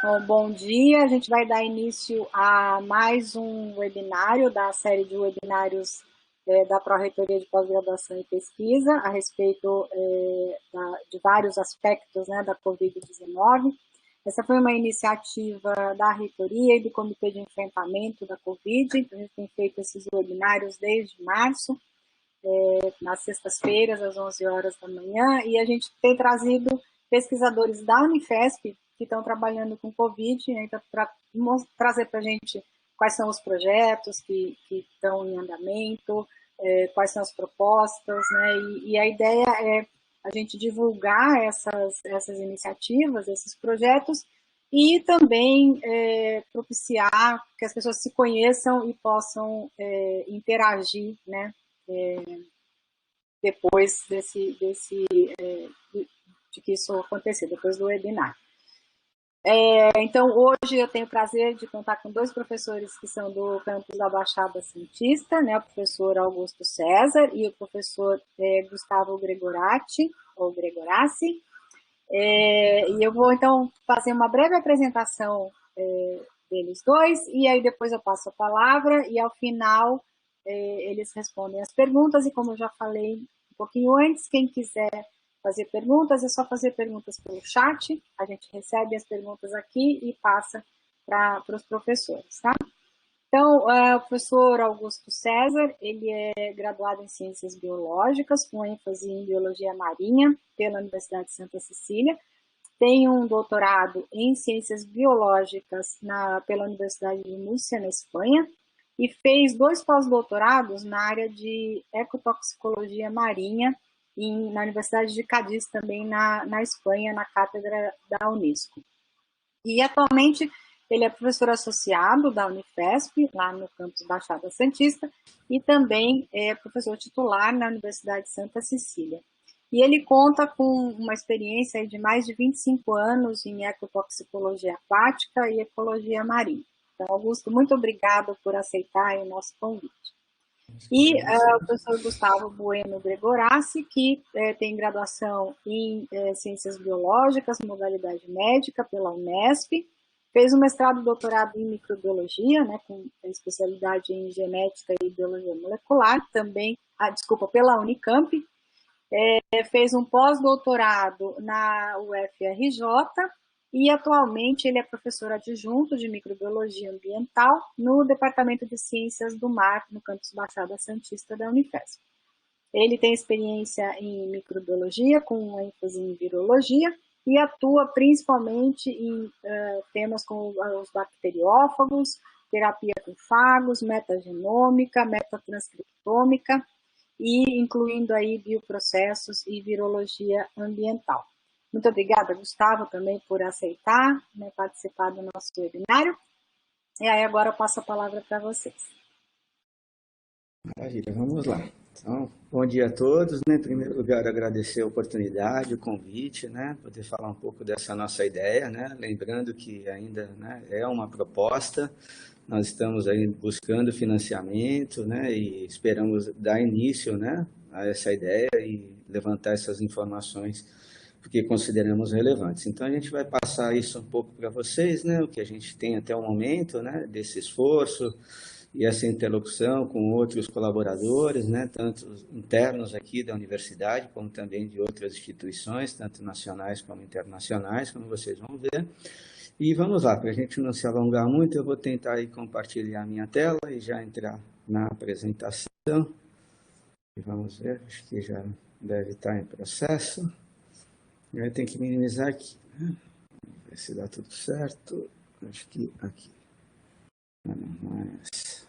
Bom, bom dia. A gente vai dar início a mais um webinário da série de webinários da Pró-Reitoria de Pós-Graduação e Pesquisa a respeito de vários aspectos, né, da Covid-19. Essa foi uma iniciativa da Reitoria e do Comitê de Enfrentamento da Covid. Então, a gente tem feito esses webinários desde março, nas sextas-feiras, às 11 horas da manhã, e a gente tem trazido pesquisadores da Unifesp que estão trabalhando com Covid, né, então, para trazer para a gente quais são os projetos que estão em andamento, quais são as propostas, né, e a ideia é a gente divulgar essas iniciativas, esses projetos, e também propiciar que as pessoas se conheçam e possam interagir, né, depois de que isso acontecer, depois do webinar. Então, hoje eu tenho o prazer de contar com dois professores que são do campus da Baixada Santista, né, o professor Augusto César e o professor Gustavo Gregorati, ou Gregorassi. E eu vou, então, fazer uma breve apresentação deles dois, e aí depois eu passo a palavra, e ao final eles respondem as perguntas, e como eu já falei um pouquinho antes, quem quiser fazer perguntas, é só fazer perguntas pelo chat, a gente recebe as perguntas aqui e passa para os professores, tá? Então, o professor Augusto César, ele é graduado em Ciências Biológicas, com ênfase em Biologia Marinha, pela Universidade de Santa Cecília, tem um doutorado em Ciências Biológicas pela Universidade de Múrcia, na Espanha, e fez 2 pós-doutorados na área de ecotoxicologia marinha na Universidade de Cádiz, também na Espanha, na cátedra da Unesco. E atualmente ele é professor associado da Unifesp, lá no campus Baixada Santista, e também é professor titular na Universidade de Santa Cecília. E ele conta com uma experiência de mais de 25 anos em ecotoxicologia aquática e ecologia marinha. Então, Augusto, muito obrigado por aceitar o nosso convite. E o professor Gustavo Bueno Gregorassi, que tem graduação em Ciências Biológicas, modalidade médica, pela Unesp, fez um mestrado e doutorado em microbiologia, né, com especialidade em genética e biologia molecular, também, pela Unicamp, fez um pós-doutorado na UFRJ e atualmente ele é professor adjunto de microbiologia ambiental no Departamento de Ciências do Mar, no campus Baixada Santista da Unifesp. Ele tem experiência em microbiologia, com ênfase em virologia, e atua principalmente em temas como os bacteriófagos, terapia com fagos, metagenômica, metatranscriptômica, e incluindo aí bioprocessos e virologia ambiental. Muito obrigada, Gustavo, também por aceitar, né, participar do nosso webinário. E aí agora eu passo a palavra para vocês. Maravilha, vamos lá. Então, bom dia a todos, né? Em primeiro lugar, agradecer a oportunidade, o convite, né? Poder falar um pouco dessa nossa ideia, né? Lembrando que ainda, né, é uma proposta, nós estamos aí buscando financiamento, né? E esperamos dar início, né, a essa ideia e levantar essas informações porque consideramos relevantes. Então, a gente vai passar isso um pouco para vocês, né? O que a gente tem até o momento, né? Desse esforço e essa interlocução com outros colaboradores, né, tanto internos aqui da universidade, como também de outras instituições, tanto nacionais como internacionais, como vocês vão ver. E vamos lá, para a gente não se alongar muito, eu vou tentar aí compartilhar minha tela e já entrar na apresentação. E vamos ver, acho que já deve estar em processo. E aí tem que minimizar aqui, né? Vamos ver se dá tudo certo. Acho que aqui. Não é essa.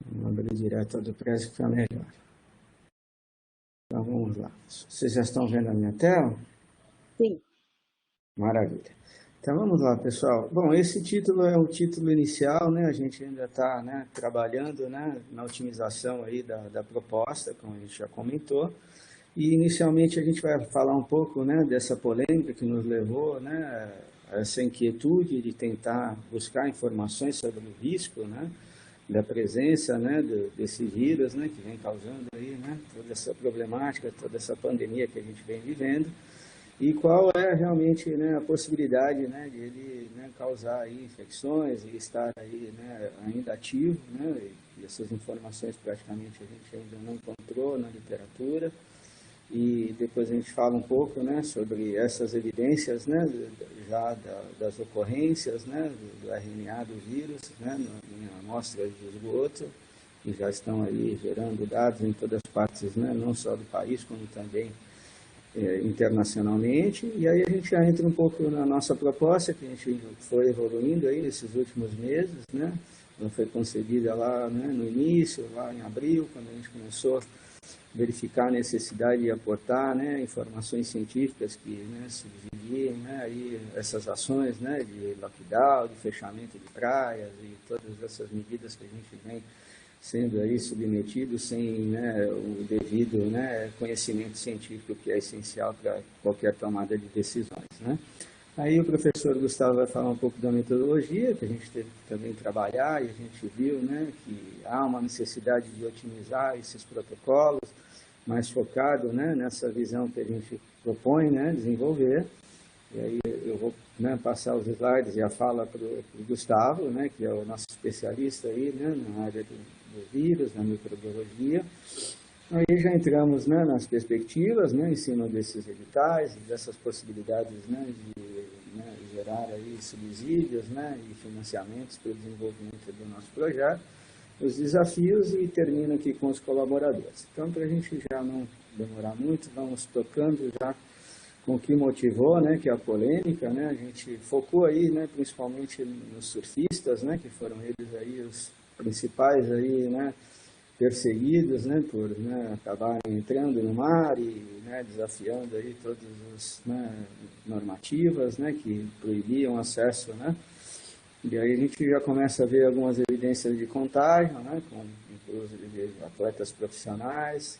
Vamos abrir direto do Prezi que fica melhor. Então vamos lá. Vocês já estão vendo a minha tela? Sim. Maravilha. Então vamos lá, pessoal. Bom, esse título é o título inicial, né? A gente ainda está, né, trabalhando, né, na otimização aí da proposta, como a gente já comentou. E inicialmente a gente vai falar um pouco, né, dessa polêmica que nos levou, né, a essa inquietude de tentar buscar informações sobre o risco, né, da presença, né, desse vírus, né, que vem causando aí, né, toda essa problemática, toda essa pandemia que a gente vem vivendo. e qual é realmente, né, a possibilidade, né, de ele, né, causar aí infecções e estar aí, né, ainda ativo, né, e essas informações praticamente a gente ainda não encontrou na literatura. E depois a gente fala um pouco, né, sobre essas evidências, né, já das ocorrências, né, do RNA do vírus, né, em amostras de esgoto, que já estão aí gerando dados em todas as partes, né, não só do país, como também internacionalmente. E aí a gente já entra um pouco na nossa proposta, que a gente foi evoluindo aí nesses últimos meses, né, ela foi concebida lá, né, no início, lá em abril, quando a gente começou verificar a necessidade de aportar, né, informações científicas que, né, subsidiem, né, aí essas ações, né, de lockdown, de fechamento de praias e todas essas medidas que a gente vem sendo aí submetido sem, né, o devido, né, conhecimento científico que é essencial para qualquer tomada de decisões, né. Aí o professor Gustavo vai falar um pouco da metodologia, que a gente teve que também trabalhar, e a gente viu, né, que há uma necessidade de otimizar esses protocolos, mais focado, né, nessa visão que a gente propõe, né, desenvolver. E aí eu vou, né, passar os slides e a fala para o Gustavo, né, que é o nosso especialista aí, né, na área do vírus, na microbiologia. Aí já entramos, né, nas perspectivas, né, em cima desses editais, dessas possibilidades, né, de, né, gerar aí subsídios, né, e financiamentos para o desenvolvimento do nosso projeto, os desafios, e termino aqui com os colaboradores. Então, para a gente já não demorar muito, vamos tocando já com o que motivou, né, que é a polêmica, né, a gente focou aí, né, principalmente nos surfistas, né, que foram eles aí os principais aí, né, perseguidos, né, por, né, acabarem entrando no mar e, né, desafiando aí todas as, né, normativas, né, que proibiam acesso, né. E aí a gente já começa a ver algumas evidências de contágio, né, com inclusive de atletas profissionais.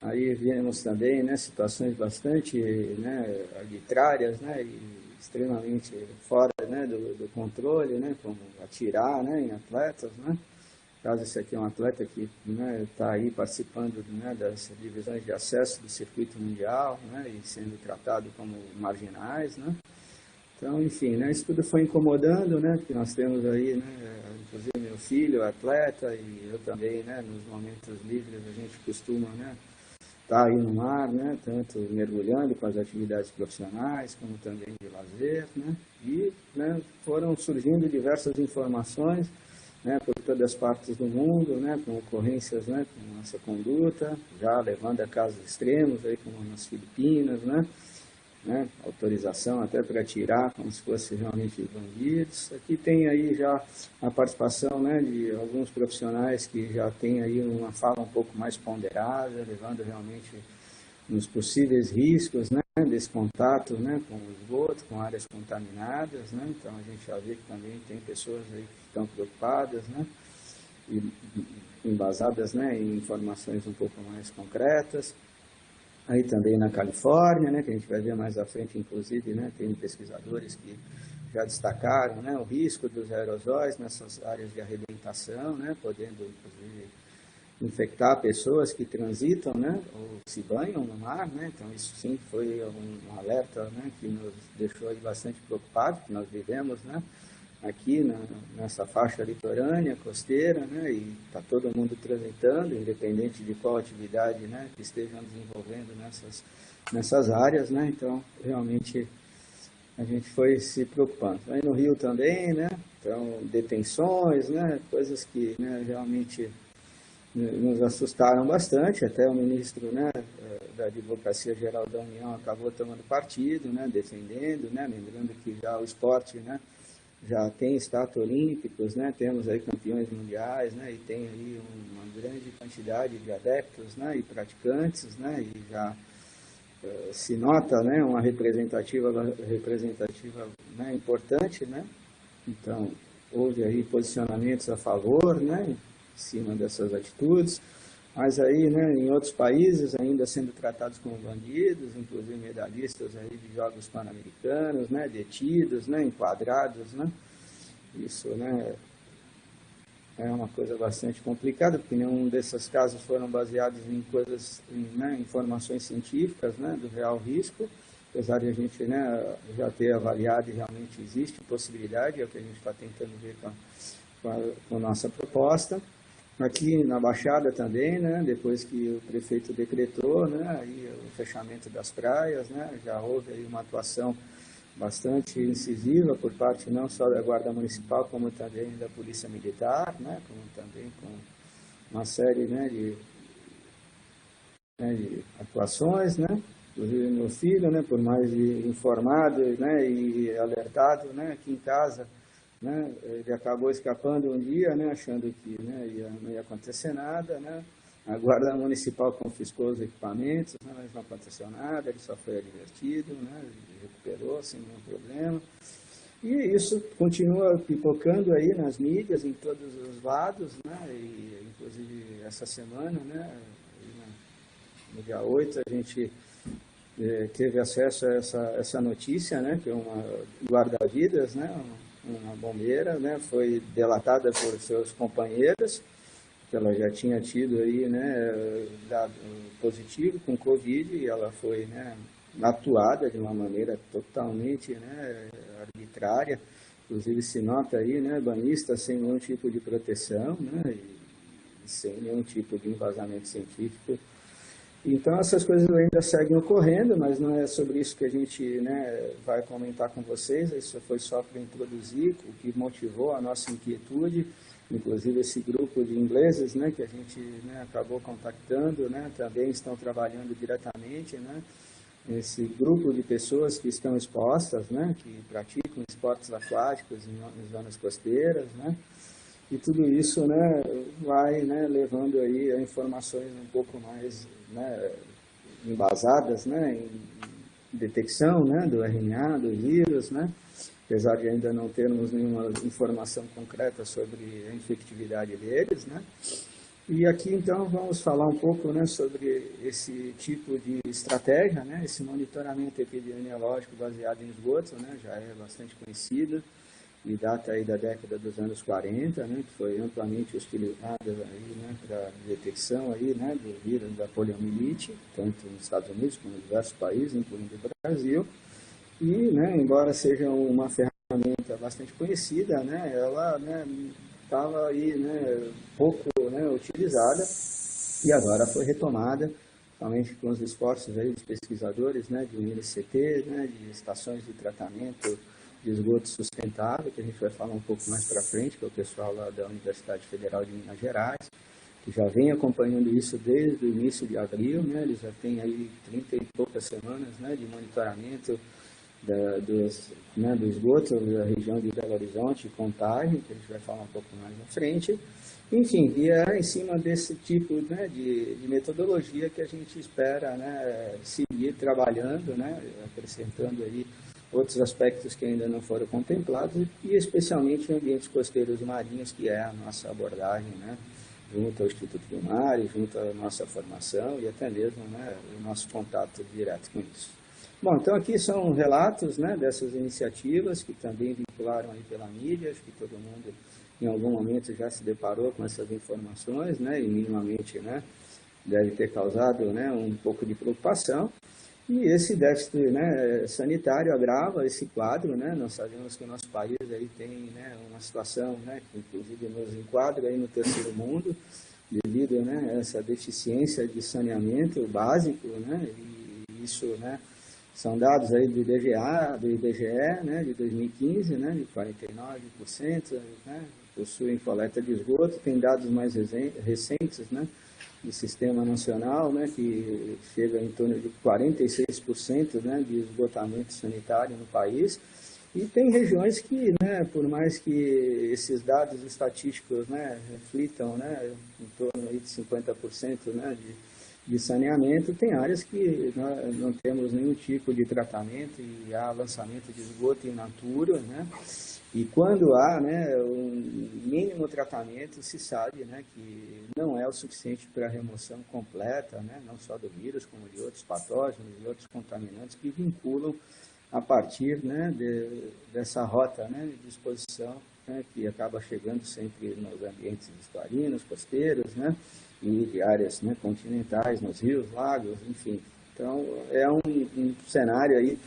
Aí vemos também, né, situações bastante, né, arbitrárias, né, e extremamente fora, né, do controle, né, como atirar, né, em atletas, né. No caso, esse aqui é um atleta que, né, está aí participando, né, das divisões de acesso do circuito mundial, né, e sendo tratado como marginais, né. Então, enfim, né, isso tudo foi incomodando, né, porque nós temos aí, né, inclusive meu filho, atleta, e eu também, né, nos momentos livres a gente costuma, né, estar aí no mar, né, tanto mergulhando com as atividades profissionais, como também de lazer, né, e, né, foram surgindo diversas informações, né, por todas as partes do mundo, né, com ocorrências, né, com essa conduta, já levando a casos extremos, aí, como nas Filipinas, né, autorização até para atirar, como se fossem realmente bandidos. Aqui tem aí já a participação, né, de alguns profissionais que já têm aí uma fala um pouco mais ponderada, levando realmente nos possíveis riscos, né, desse contato, né, com o esgoto, com áreas contaminadas, né. Então a gente já vê que também tem pessoas aí que estão preocupadas, né, e embasadas, né, em informações um pouco mais concretas. Aí também na Califórnia, né, que a gente vai ver mais à frente, inclusive, né, tem pesquisadores que já destacaram, né, o risco dos aerosóis nessas áreas de arrebentação, né, podendo, inclusive, infectar pessoas que transitam, né, ou se banham no mar, né. Então isso sim foi um alerta, né, que nos deixou aí bastante preocupados, que nós vivemos, né, aqui nessa faixa litorânea, costeira, né, e está todo mundo transitando, independente de qual atividade, né, que estejam desenvolvendo nessas áreas, né. Então realmente a gente foi se preocupando. Aí no Rio também, né, então detenções, né, coisas que, né, realmente nos assustaram bastante. Até o ministro, né, da Advocacia Geral da União acabou tomando partido, né, defendendo, né, lembrando que já o esporte, né, já tem status olímpicos, né, temos aí campeões mundiais, né, e tem aí uma grande quantidade de adeptos, né, e praticantes, né, e já se nota, né, uma representativa, né, importante, né. Então houve aí posicionamentos a favor, né, em cima dessas atitudes, mas aí, né, em outros países ainda sendo tratados como bandidos, inclusive medalhistas aí de Jogos Pan-Americanos, né, detidos, né, enquadrados, né, isso, né, é uma coisa bastante complicada, porque nenhum desses casos foram baseados em coisas, né, informações científicas, né, do real risco, apesar de a gente, né, já ter avaliado e realmente existe possibilidade, é o que a gente está tentando ver com a nossa proposta. Aqui na Baixada também, né, depois que o prefeito decretou, né, aí o fechamento das praias, né, já houve aí uma atuação bastante incisiva por parte não só da Guarda Municipal, como também da Polícia Militar, né, como também com uma série, de atuações, né, inclusive meu filho, né, por mais informado, né, e alertado, né, aqui em casa, né, ele acabou escapando um dia, né, achando que, né, não ia acontecer nada, né, a Guarda Municipal confiscou os equipamentos, né, mas não aconteceu nada, ele só foi advertido, né, ele recuperou sem nenhum problema. E isso continua pipocando aí nas mídias, em todos os lados, né, e inclusive essa semana, né, no dia 8, a gente teve acesso a essa notícia, né, que uma guarda-vidas, né, uma bombeira, né, foi delatada por seus companheiros, que ela já tinha tido aí, né, dado positivo com Covid, e ela foi, né, atuada de uma maneira totalmente, né, arbitrária, inclusive se nota aí, né, banhista sem nenhum tipo de proteção, né, e sem nenhum tipo de embasamento científico. Então, essas coisas ainda seguem ocorrendo, mas não é sobre isso que a gente, né, vai comentar com vocês. Isso foi só para introduzir o que motivou a nossa inquietude, inclusive esse grupo de ingleses, né, que a gente, né, acabou contactando, né, também estão trabalhando diretamente, né, esse grupo de pessoas que estão expostas, né, que praticam esportes aquáticos em zonas costeiras, né, e tudo isso, né, vai, né, levando aí a informações um pouco mais, né, embasadas, né, em detecção, né, do RNA, do vírus, né, apesar de ainda não termos nenhuma informação concreta sobre a infectividade deles, né. E aqui, então, vamos falar um pouco, né, sobre esse tipo de estratégia, né, esse monitoramento epidemiológico baseado em esgoto, né, já é bastante conhecido, e data aí da década dos anos 40, né, que foi amplamente utilizada aí, né, para detecção aí, né, do vírus da poliomielite, tanto nos Estados Unidos como em diversos países, incluindo o Brasil. E, né, embora seja uma ferramenta bastante conhecida, né, ela, né, estava aí, né, pouco, né, utilizada, e agora foi retomada, somente com os esforços aí dos pesquisadores, né, de INCT, né, de estações de tratamento de esgoto sustentável, que a gente vai falar um pouco mais para frente, que é o pessoal lá da Universidade Federal de Minas Gerais, que já vem acompanhando isso desde o início de abril, né, eles já têm aí 30 e poucas semanas, né, de monitoramento do esgoto da região de Belo Horizonte e Contagem, que a gente vai falar um pouco mais na frente. Enfim, e é em cima desse tipo, né, de metodologia que a gente espera, né, seguir trabalhando, né, acrescentando aí outros aspectos que ainda não foram contemplados, e especialmente em ambientes costeiros e marinhos, que é a nossa abordagem, né, junto ao Instituto Primário, junto à nossa formação e até mesmo, né, o nosso contato direto com isso. Bom, então aqui são relatos, né, dessas iniciativas que também vincularam aí pela mídia, acho que todo mundo em algum momento já se deparou com essas informações, né, e minimamente, né, deve ter causado, né, um pouco de preocupação. E esse déficit, né, sanitário agrava esse quadro, né? Nós sabemos que o nosso país aí tem, né, uma situação, né, que inclusive nos enquadra aí no terceiro mundo, devido, né, a essa deficiência de saneamento básico, né? E isso, né, são dados aí do IBGE, né, de 2015, né, de 49%, né, possuem coleta de esgoto, tem dados mais recentes, né, do Sistema Nacional, né, que chega em torno de 46%, né, de esgotamento sanitário no país, e tem regiões que, né, por mais que esses dados estatísticos, né, reflitam, né, em torno aí de 50%, né, de saneamento, tem áreas que nós não temos nenhum tipo de tratamento e há lançamento de esgoto in natura, né? E quando há, né, um mínimo tratamento, se sabe, né, que não é o suficiente para a remoção completa, né, não só do vírus, como de outros patógenos e outros contaminantes que vinculam a partir, né, dessa rota, né, de exposição, né, que acaba chegando sempre nos ambientes estuarinos, costeiros, né, e de áreas, né, continentais, nos rios, lagos, enfim. Então, é um cenário aí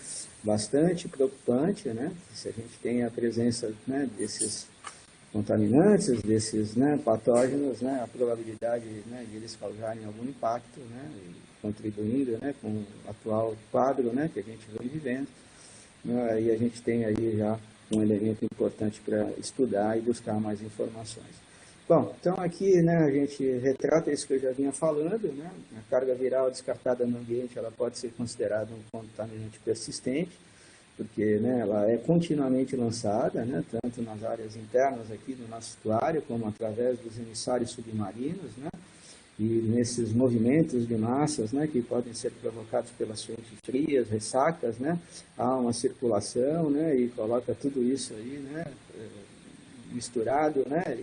bastante preocupante, né, se a gente tem a presença, né, desses contaminantes, desses, né, patógenos, né, a probabilidade, né, de eles causarem algum impacto, né, contribuindo, né, com o atual quadro, né, que a gente vem vivendo, né, e a gente tem aí já um elemento importante para estudar e buscar mais informações. Bom, então aqui, né, a gente retrata isso que eu já vinha falando, né, a carga viral descartada no ambiente, ela pode ser considerada um contaminante persistente, porque, né, ela é continuamente lançada, né, tanto nas áreas internas aqui do nosso estuário, como através dos emissários submarinos, né, e nesses movimentos de massas, né, que podem ser provocados pelas frentes frias, ressacas, né, há uma circulação, né, e coloca tudo isso aí, né, misturado, né,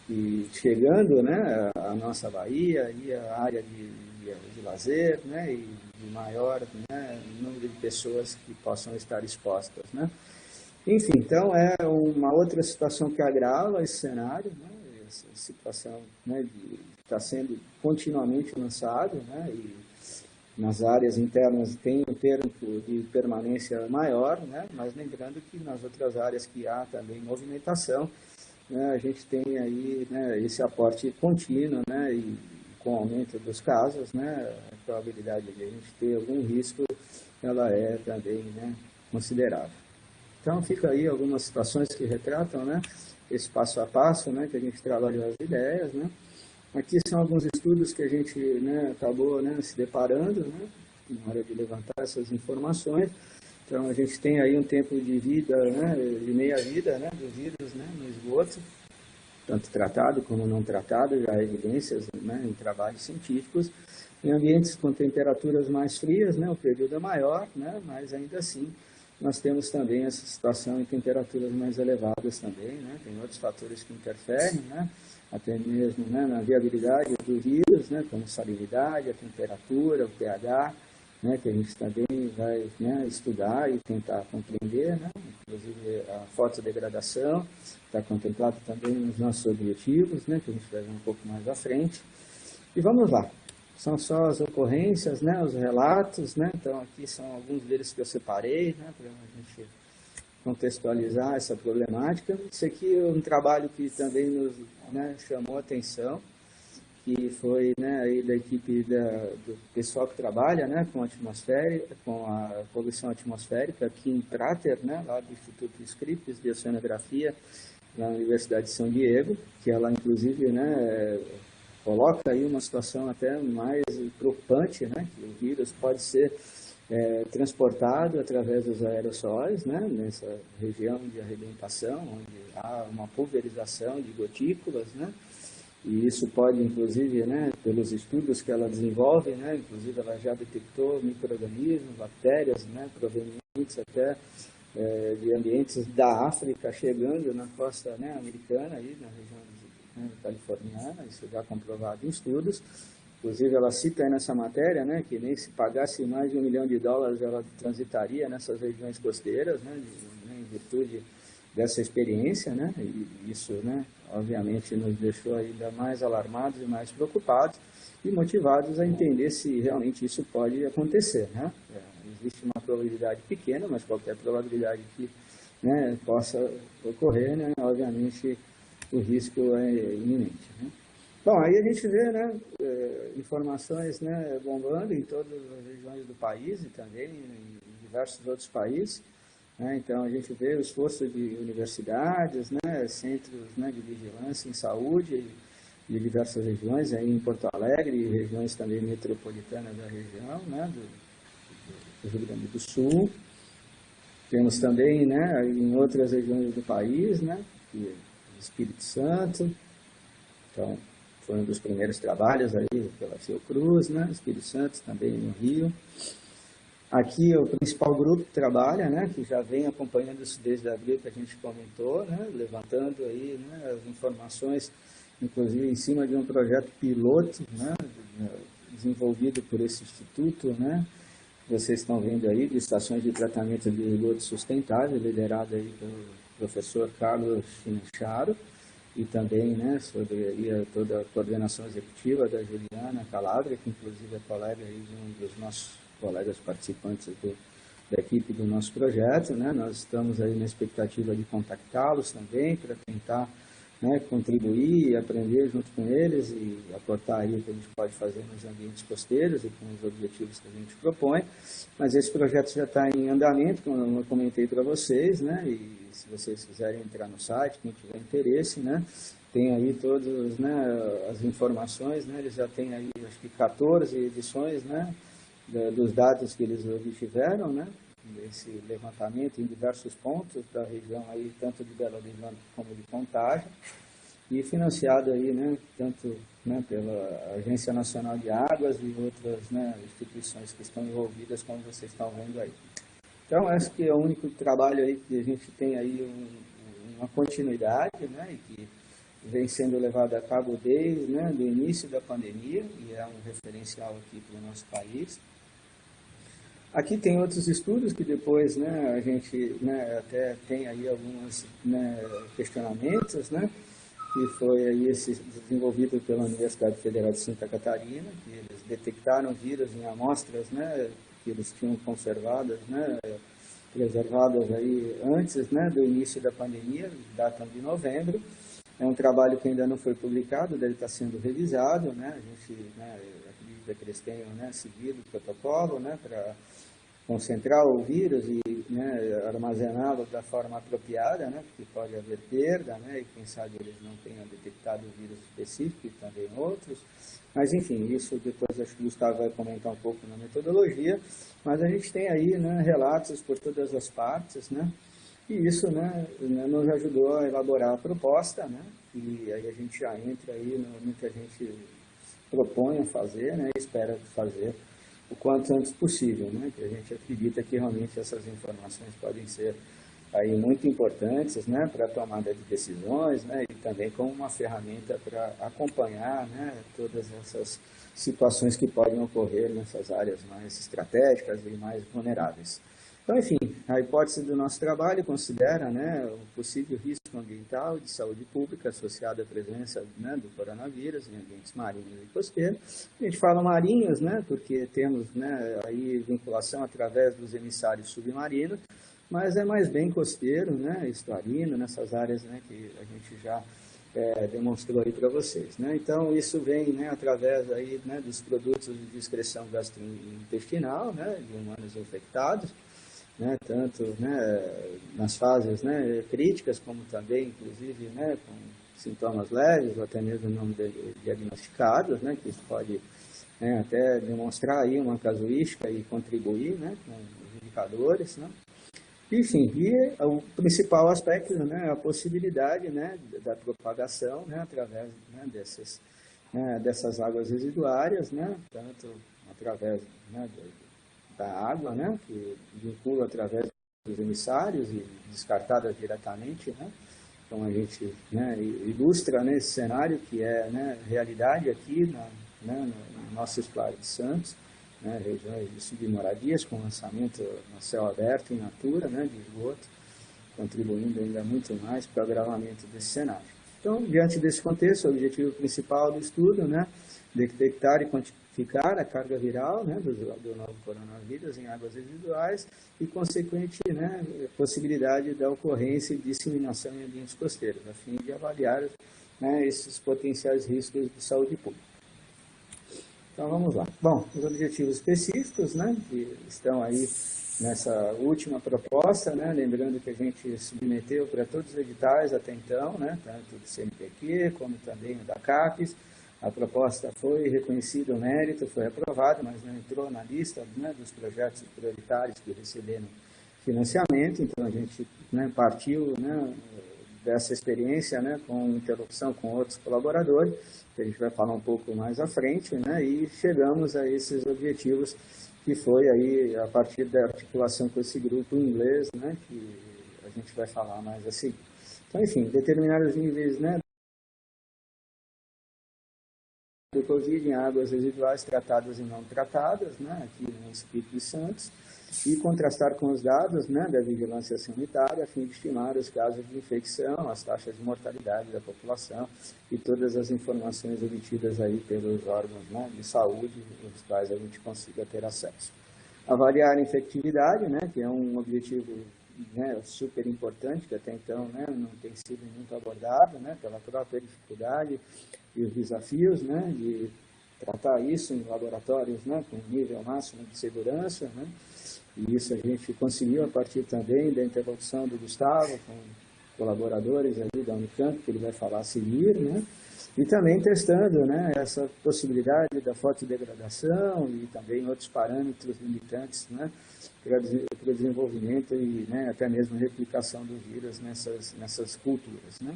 e chegando, né, à nossa baía e à área de lazer, né, e de maior, né, número de pessoas que possam estar expostas, né. Enfim, então é uma outra situação que agrava esse cenário, né, essa situação, né, de estar sendo continuamente lançado, né, e nas áreas internas tem um tempo de permanência maior, né, mas lembrando que nas outras áreas que há também movimentação, né, a gente tem aí, né, esse aporte contínuo, né, e com o aumento dos casos, né, a probabilidade de a gente ter algum risco, ela é também, né, considerável. Então, fica aí algumas situações que retratam, né, esse passo a passo, né, que a gente trabalhou as ideias, né. Aqui são alguns estudos que a gente, né, acabou, né, se deparando, né, na hora de levantar essas informações. Então, a gente tem aí um tempo de vida, né, de meia-vida, né, do vírus, né, no esgoto, tanto tratado como não tratado, já há evidências, né, em trabalhos científicos. Em ambientes com temperaturas mais frias, né, o período é maior, né, mas ainda assim nós temos também essa situação em temperaturas mais elevadas também, né, tem outros fatores que interferem, né, até mesmo, né, na viabilidade do vírus, né, como salinidade, a temperatura, o pH, né, que a gente também vai, né, estudar e tentar compreender, né, inclusive a fotodegradação, está contemplado também nos nossos objetivos, né, que a gente vai ver um pouco mais à frente. E vamos lá, são só as ocorrências, né, os relatos, né, então aqui são alguns deles que eu separei, né, para a gente contextualizar essa problemática. Isso aqui é um trabalho que também nos, né, chamou a atenção, que foi, né, aí da equipe do pessoal que trabalha, né, com a poluição atmosférica aqui em Prater, né, lá do Instituto Scripps de Oceanografia, na Universidade de São Diego, que ela inclusive, né, coloca aí uma situação até mais preocupante, né, que o vírus pode ser transportado através dos aerossóis, né, nessa região de arrebentação, onde há uma pulverização de gotículas, né, e isso pode, inclusive, né, pelos estudos que ela desenvolve, né, inclusive ela já detectou micro-organismos, bactérias, né, provenientes até de ambientes da África chegando na costa, né, americana, aí, na região né, californiana, isso já comprovado em estudos. Inclusive ela cita aí nessa matéria, né, que nem se pagasse mais de $1 milhão ela transitaria nessas regiões costeiras, né, em virtude dessa experiência, né, e isso, né, obviamente nos deixou ainda mais alarmados e mais preocupados e motivados a entender se realmente isso pode acontecer, né. Existe uma probabilidade pequena, mas qualquer probabilidade que, né, possa ocorrer, né, obviamente o risco é iminente, né. Bom, aí a gente vê, né, informações, né, bombando em todas as regiões do país e também em diversos outros países, né. Então a gente vê o esforço de universidades, né, centros, né, de vigilância em saúde de diversas regiões, aí em Porto Alegre e regiões também metropolitanas da região, né, do Rio Grande do Sul. Temos também, né, em outras regiões do país, né, Espírito Santo. Então, foi um dos primeiros trabalhos aí pela Fiocruz, né, Espírito Santo, também no Rio. Aqui é o principal grupo que trabalha, né, que já vem acompanhando isso desde abril que a gente comentou, né, levantando aí, né, as informações, inclusive em cima de um projeto piloto, né, desenvolvido por esse instituto, né, vocês estão vendo aí, de estações de tratamento de esgoto sustentável, liderada aí pelo professor Carlos Chincharo, e também, né, sobre aí toda a coordenação executiva da Juliana Calabria, que inclusive é colega aí de um dos nossos colegas participantes da equipe do nosso projeto, né? Nós estamos aí na expectativa de contactá-los também para tentar, né, contribuir e aprender junto com eles e aportar aí o que a gente pode fazer nos ambientes costeiros e com os objetivos que a gente propõe. Mas esse projeto já está em andamento, como eu comentei para vocês, né? E se vocês quiserem entrar no site, quem tiver interesse, né? Tem aí todas, né, as informações, né? Eles já têm aí, acho que 14 edições, né, dos dados que eles obtiveram, né? Esse levantamento em diversos pontos da região aí, tanto de Belo Horizonte como de Contagem, e financiado aí, né, tanto, né, pela Agência Nacional de Águas e outras, né, instituições que estão envolvidas, como vocês estão vendo aí. Então, acho que é o único trabalho aí que a gente tem aí uma continuidade, né, e que vem sendo levado a cabo desde, né, do início da pandemia, e é um referencial aqui para o nosso país. Aqui tem outros estudos que depois, né, a gente, né, até tem aí alguns, né, questionamentos, né, que foi aí esse desenvolvido pela Universidade Federal de Santa Catarina, que eles detectaram vírus em amostras, né, que eles tinham conservadas, né, preservadas aí antes, né, do início da pandemia, datam de novembro. É um trabalho que ainda não foi publicado, deve estar sendo revisado, né, a gente, né, acredita que eles tenham, né, seguido o protocolo, né, para concentrar o vírus e, né, armazená-lo da forma apropriada, né, porque pode haver perda, né, e quem sabe eles não tenham detectado o vírus específico e também outros. Mas, enfim, isso depois acho que o Gustavo vai comentar um pouco na metodologia, mas a gente tem aí, né, relatos por todas as partes, né, e isso, né, nos ajudou a elaborar a proposta, né, e aí a gente já entra aí no que a gente propõe a fazer, né, espera fazer o quanto antes possível, né? Que a gente acredita que realmente essas informações podem ser aí muito importantes, né, para a tomada de decisões, né, e também como uma ferramenta para acompanhar, né, todas essas situações que podem ocorrer nessas áreas mais estratégicas e mais vulneráveis. Então, enfim, a hipótese do nosso trabalho considera, né, o possível risco ambiental de saúde pública associado à presença, né, do coronavírus em ambientes marinhos e costeiros. A gente fala marinhos, né, porque temos, né, aí vinculação através dos emissários submarinos, mas é mais bem costeiro, né, estuarino, nessas áreas, né, que a gente já demonstrou aí para vocês, né? Então, isso vem, né, através aí, né, dos produtos de excreção gastrointestinal, né, de humanos infectados, né, tanto, né, nas fases, né, críticas, como também, inclusive, né, com sintomas leves ou até mesmo não diagnosticados, né, que isso pode, né, até demonstrar aí uma casuística e contribuir, né, com os indicadores, né. Enfim, e o principal aspecto, né, é a possibilidade, né, da propagação, né, através, né, dessas águas residuárias, né, tanto através, né, da água, né, que vincula através dos emissários e descartadas diretamente, né. Então a gente, né, ilustra nesse cenário que é, né, realidade aqui né, no nosso Esclavo de Santos, né, regiões de submoradias com lançamento no céu aberto, in natura, né, de esgoto, contribuindo ainda muito mais para o agravamento desse cenário. Então, diante desse contexto, o objetivo principal do estudo, né, detectar e quantificar a carga viral, né, do novo coronavírus em águas residuais e, consequente, né, possibilidade da ocorrência e disseminação em ambientes costeiros, a fim de avaliar, né, esses potenciais riscos de saúde pública. Então, vamos lá. Bom, os objetivos específicos, né, que estão aí nessa última proposta, né, lembrando que a gente submeteu para todos os editais até então, né, tanto do CNPq como também o da CAPES. A proposta foi reconhecida o mérito, foi aprovada, mas não entrou na lista, né, dos projetos prioritários que receberam financiamento. Então, a gente, né, partiu, né, dessa experiência, né, com interlocução com outros colaboradores, que a gente vai falar um pouco mais à frente, né, e chegamos a esses objetivos, que foi aí a partir da articulação com esse grupo em inglês, né, que a gente vai falar mais assim. Então, enfim, determinar os níveis, né, do Covid em águas residuais tratadas e não tratadas, né, aqui no Espírito de Santos, e contrastar com os dados, né, da vigilância sanitária, a fim de estimar os casos de infecção, as taxas de mortalidade da população e todas as informações obtidas aí pelos órgãos, né, de saúde, os quais a gente consiga ter acesso. Avaliar a infectividade, né, que é um objetivo, né, super importante, que até então, né, não tem sido muito abordado, né, pela própria dificuldade e os desafios, né, de tratar isso em laboratórios, né, com nível máximo de segurança, né, e isso a gente conseguiu a partir também da interlocução do Gustavo com colaboradores ali da Unicamp, que ele vai falar a seguir, né, e também testando, né, essa possibilidade da fotodegradação e também outros parâmetros limitantes, né, para o desenvolvimento e, né, até mesmo replicação do vírus nessas culturas, né.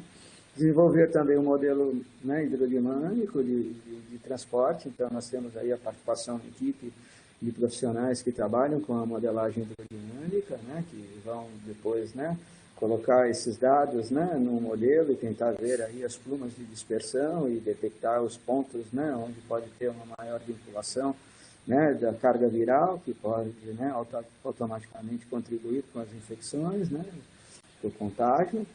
Desenvolver também um modelo, né, hidrodinâmico de transporte, então nós temos aí a participação da equipe de profissionais que trabalham com a modelagem hidrodinâmica, né, que vão depois, né, colocar esses dados, né, no modelo e tentar ver aí as plumas de dispersão e detectar os pontos, né, onde pode ter uma maior vinculação, né, da carga viral, que pode, né, automaticamente contribuir com as infecções, né, por contágio,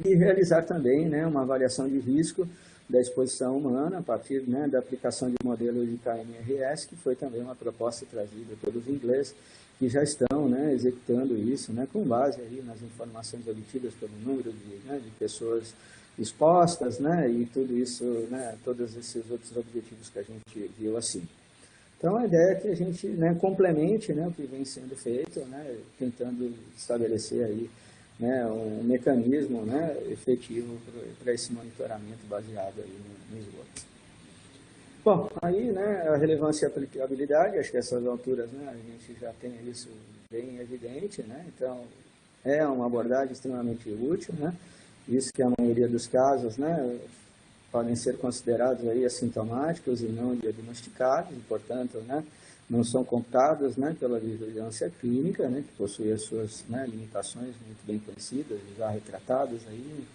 e realizar também, né, uma avaliação de risco da exposição humana a partir, né, da aplicação de modelos de KNRS, que foi também uma proposta trazida pelos ingleses, que já estão, né, executando isso, né, com base aí nas informações obtidas pelo número de pessoas expostas, né, e tudo isso, né, todos esses outros objetivos que a gente viu assim. Então, a ideia é que a gente, né, complemente, né, o que vem sendo feito, né, tentando estabelecer aí, né, um mecanismo, né, efetivo para esse monitoramento baseado aí no esgoto. Bom, aí, né, a relevância e a aplicabilidade, acho que essas alturas, né, a gente já tem isso bem evidente, né, então é uma abordagem extremamente útil, né, isso que a maioria dos casos, né, podem ser considerados aí assintomáticos e não diagnosticados, e, portanto, né, não são computados, né, pela vigilância clínica, né, que possui as suas, né, limitações muito bem conhecidas, já retratadas aí em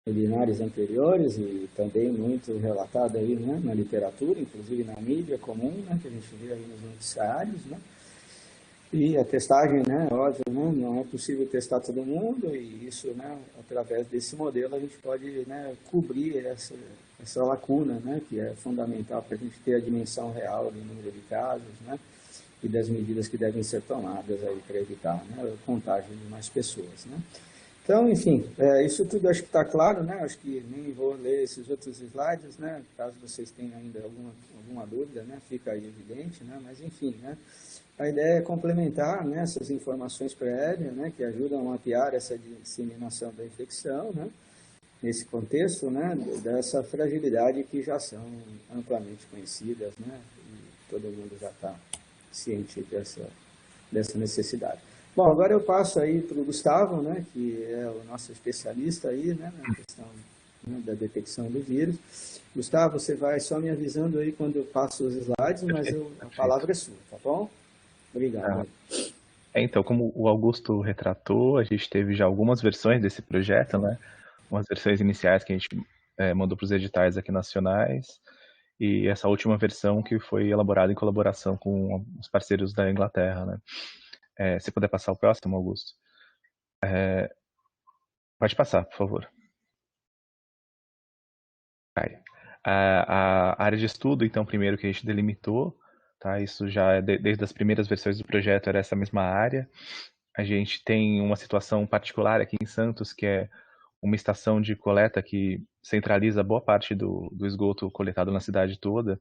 webinars anteriores e também muito relatado aí, né, na literatura, inclusive na mídia comum, né, que a gente vê aí nos noticiários, né. E a testagem, né, óbvio, né, não é possível testar todo mundo e isso, né, através desse modelo a gente pode, né, cobrir essa lacuna, né, que é fundamental para a gente ter a dimensão real do número de casos, né, e das medidas que devem ser tomadas aí para evitar, né, a contágio de mais pessoas, né. Então, enfim, isso tudo acho que está claro, né? Acho que nem vou ler esses outros slides, né? Caso vocês tenham ainda alguma dúvida, né? Fica aí evidente, né? Mas, enfim, né? A ideia é complementar, né, essas informações prévias, né? Que ajudam a mapear essa disseminação da infecção, né? Nesse contexto, né? Dessa fragilidade que já são amplamente conhecidas, né? E todo mundo já está ciente dessa necessidade. Bom, agora eu passo aí para o Gustavo, né, que é o nosso especialista aí, né, na questão, né, da detecção do vírus. Gustavo, você vai só me avisando aí quando eu passo os slides, mas a palavra é sua, tá bom? Obrigado. Então, como o Augusto retratou, a gente teve já algumas versões desse projeto, né? Umas versões iniciais que a gente mandou para os editais aqui nacionais, e essa última versão que foi elaborada em colaboração com os parceiros da Inglaterra, né? Se puder passar o próximo, Augusto. Pode passar, por favor. A área de estudo, então, primeiro que a gente delimitou, tá? Isso já desde as primeiras versões do projeto era essa mesma área. A gente tem uma situação particular aqui em Santos, que é uma estação de coleta que centraliza boa parte do esgoto coletado na cidade toda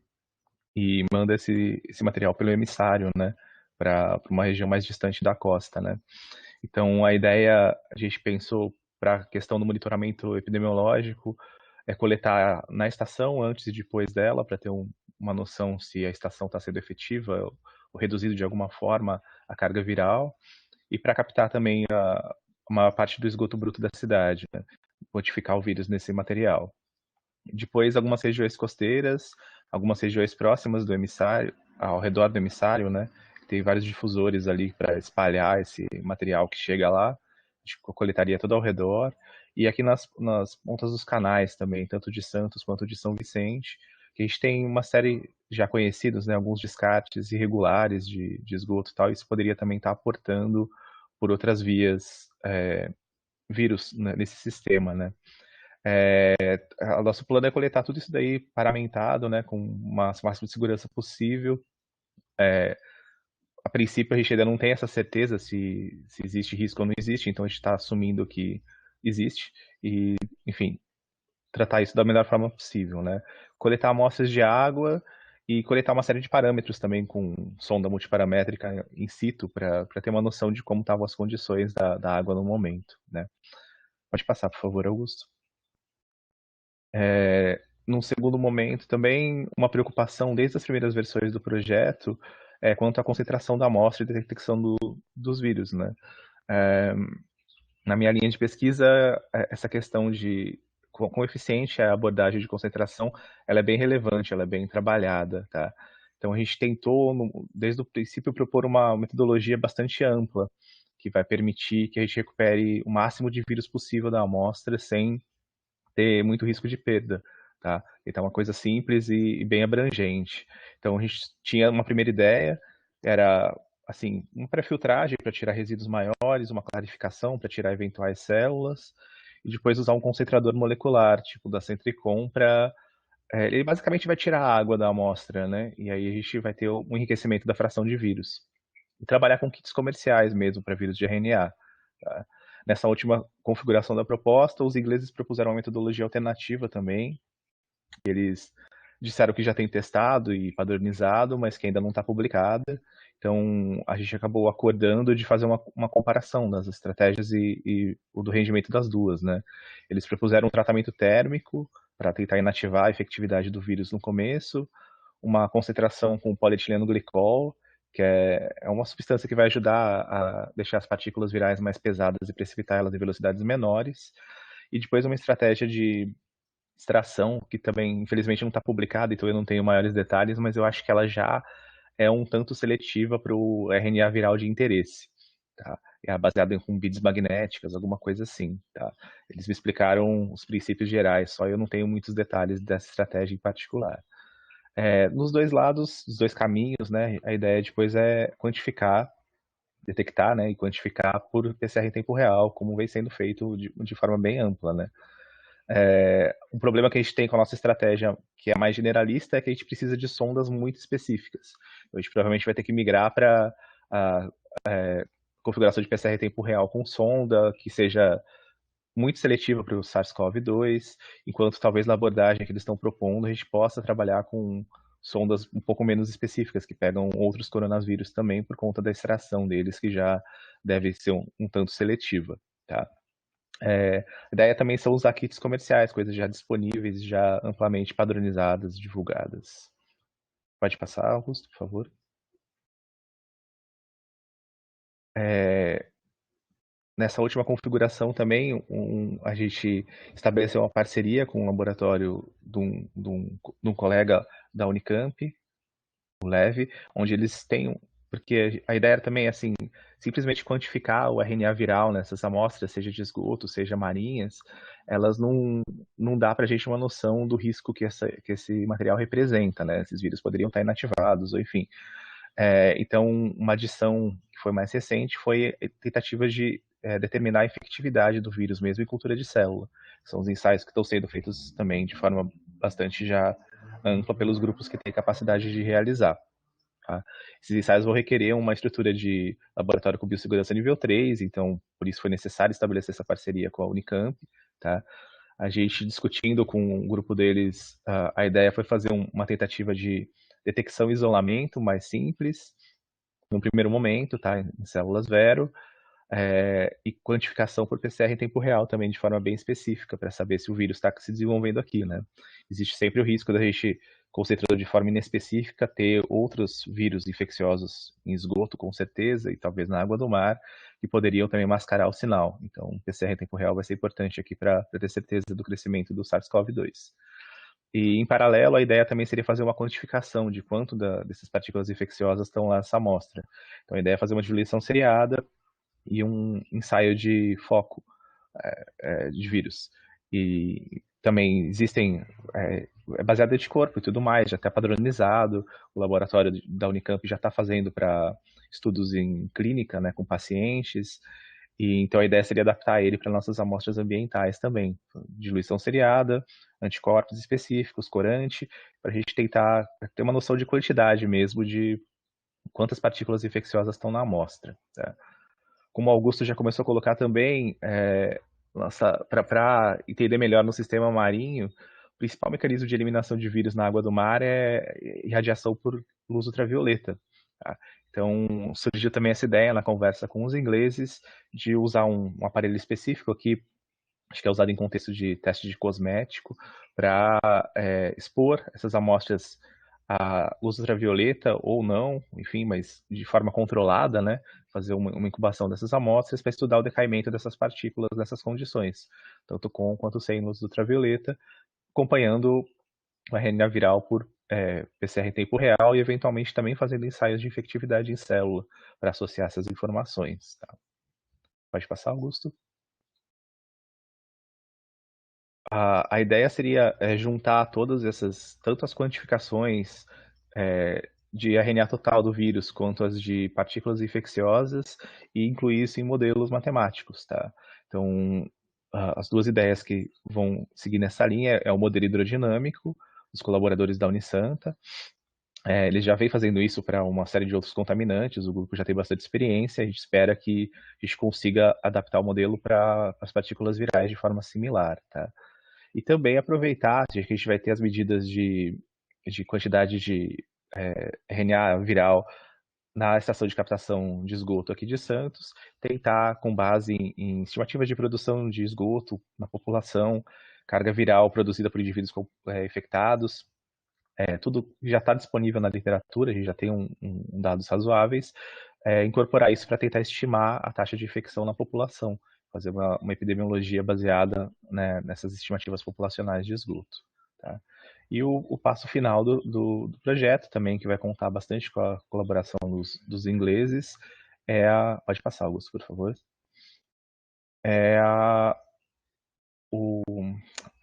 e manda esse material pelo emissário, né, para uma região mais distante da costa, né. Então, a ideia, a gente pensou para a questão do monitoramento epidemiológico, é coletar na estação, antes e depois dela, para ter uma noção se a estação está sendo efetiva ou reduzido de alguma forma a carga viral, e para captar também uma parte do esgoto bruto da cidade, né? Quantificar o vírus nesse material. Depois, algumas regiões costeiras, algumas regiões próximas do emissário, ao redor do emissário, né? Tem vários difusores ali para espalhar esse material que chega lá. A gente coletaria todo ao redor. E aqui nas pontas dos canais também, tanto de Santos quanto de São Vicente, que a gente tem uma série já conhecidos, né, alguns descartes irregulares de esgoto e tal, isso poderia também estar aportando por outras vias vírus, né, nesse sistema, né. O nosso plano é coletar tudo isso daí paramentado, né, com o máximo de segurança possível. A princípio, a gente ainda não tem essa certeza se existe risco ou não existe, então a gente está assumindo que existe e, enfim, tratar isso da melhor forma possível, né? Coletar amostras de água e coletar uma série de parâmetros também com sonda multiparamétrica in situ para ter uma noção de como estavam as condições da água no momento, né? Pode passar, por favor, Augusto. Num segundo momento, também uma preocupação desde as primeiras versões do projeto é quanto à concentração da amostra e detecção dos vírus, né? É, na minha linha de pesquisa, essa questão de quão eficiente é a abordagem de concentração, ela é bem relevante, ela é bem trabalhada, tá? Então a gente tentou, desde o princípio, propor uma metodologia bastante ampla, que vai permitir que a gente recupere o máximo de vírus possível da amostra sem ter muito risco de perda, tá? Então, é uma coisa simples e bem abrangente. Então, a gente tinha uma primeira ideia, era, assim, uma pré-filtragem para tirar resíduos maiores, uma clarificação para tirar eventuais células, e depois usar um concentrador molecular, tipo da Centricon, para... ele basicamente vai tirar a água da amostra, né? E aí a gente vai ter um enriquecimento da fração de vírus. E trabalhar com kits comerciais mesmo para vírus de RNA. Tá? Nessa última configuração da proposta, os ingleses propuseram uma metodologia alternativa também. Eles disseram que já tem testado e padronizado, mas que ainda não está publicada. Então, a gente acabou acordando de fazer uma comparação das estratégias e o do rendimento das duas, né? Eles propuseram um tratamento térmico para tentar inativar a efetividade do vírus no começo, uma concentração com polietileno glicol, que é uma substância que vai ajudar a deixar as partículas virais mais pesadas e precipitar elas em velocidades menores. E depois uma estratégia de extração, que também, infelizmente, não está publicada, então eu não tenho maiores detalhes, mas eu acho que ela já é um tanto seletiva para o RNA viral de interesse. Tá? É baseada em beads magnéticas, alguma coisa assim. Tá? Eles me explicaram os princípios gerais, só eu não tenho muitos detalhes dessa estratégia em particular. Nos dois lados, os dois caminhos, né, a ideia depois é quantificar, detectar, né, e quantificar por PCR em tempo real, como vem sendo feito de forma bem ampla, né. Um problema que a gente tem com a nossa estratégia, que é mais generalista, é que a gente precisa de sondas muito específicas. Então, a gente provavelmente vai ter que migrar para a configuração de PCR em tempo real com sonda, que seja muito seletiva para o SARS-CoV-2, enquanto talvez na abordagem que eles estão propondo a gente possa trabalhar com sondas um pouco menos específicas, que pegam outros coronavírus também, por conta da extração deles, que já deve ser um tanto seletiva. Tá? A ideia também são usar kits comerciais, coisas já disponíveis, já amplamente padronizadas, divulgadas. Pode passar, Augusto, por favor. Nessa última configuração também, a gente estabeleceu uma parceria com um laboratório de um colega da Unicamp, o LEV, onde eles têm, porque a ideia também é assim, simplesmente quantificar o RNA viral nessas amostras, seja de esgoto, seja marinhas, elas não dá para a gente uma noção do risco que esse material representa, né? Esses vírus poderiam estar inativados, ou enfim. Então, uma adição que foi mais recente foi tentativas de determinar a efetividade do vírus mesmo em cultura de célula. São os ensaios que estão sendo feitos também de forma bastante já ampla pelos grupos que têm capacidade de realizar. Tá? Esses ensaios vão requerer uma estrutura de laboratório com biossegurança nível 3, então por isso foi necessário estabelecer essa parceria com a Unicamp. Tá? A gente discutindo com um grupo deles, a ideia foi fazer uma tentativa de detecção e isolamento mais simples, no primeiro momento, tá, em células vero, e quantificação por PCR em tempo real também, de forma bem específica, para saber se o vírus está se desenvolvendo aqui, né? Existe sempre o risco da gente, concentrando de forma inespecífica, ter outros vírus infecciosos em esgoto, com certeza, e talvez na água do mar, que poderiam também mascarar o sinal. Então, o PCR em tempo real vai ser importante aqui para ter certeza do crescimento do SARS-CoV-2. E, em paralelo, a ideia também seria fazer uma quantificação de quanto dessas partículas infecciosas estão lá nessa amostra. Então, a ideia é fazer uma diluição seriada e um ensaio de foco de vírus. E também existem é baseado em anticorpo e tudo mais, já está padronizado, o laboratório da Unicamp já está fazendo para estudos em clínica, né, com pacientes, e então a ideia seria adaptar ele para nossas amostras ambientais também, diluição seriada, anticorpos específicos, corante, para a gente tentar ter uma noção de quantidade mesmo de quantas partículas infecciosas estão na amostra. Tá? Como o Augusto já começou a colocar também, para entender melhor no sistema marinho, o principal mecanismo de eliminação de vírus na água do mar é irradiação por luz ultravioleta. Tá? Então, surgiu também essa ideia na conversa com os ingleses de usar um aparelho específico aqui, acho que é usado em contexto de teste de cosmético, para expor essas amostras a luz ultravioleta ou não, enfim, mas de forma controlada, né? Fazer uma incubação dessas amostras para estudar o decaimento dessas partículas nessas condições, tanto com quanto sem luz ultravioleta, acompanhando a RNA viral por PCR em tempo real e eventualmente também fazendo ensaios de infectividade em célula para associar essas informações. Tá? Pode passar, Augusto? A ideia seria juntar todas essas, tanto as quantificações de RNA total do vírus, quanto as de partículas infecciosas, e incluir isso em modelos matemáticos, tá? Então, as duas ideias que vão seguir nessa linha é o modelo hidrodinâmico, dos colaboradores da Unisanta. Eles já vêm fazendo isso para uma série de outros contaminantes, o grupo já tem bastante experiência, a gente espera que a gente consiga adaptar o modelo para as partículas virais de forma similar, tá? E também aproveitar, já que a gente vai ter as medidas de quantidade de RNA viral na estação de captação de esgoto aqui de Santos, tentar, com base em estimativas de produção de esgoto na população, carga viral produzida por indivíduos infectados, tudo já está disponível na literatura, a gente já tem dados razoáveis, incorporar isso para tentar estimar a taxa de infecção na população, fazer uma epidemiologia baseada, né, nessas estimativas populacionais de esgoto. Tá? E o passo final do projeto também, que vai contar bastante com a colaboração dos ingleses, pode passar, Augusto, por favor. É a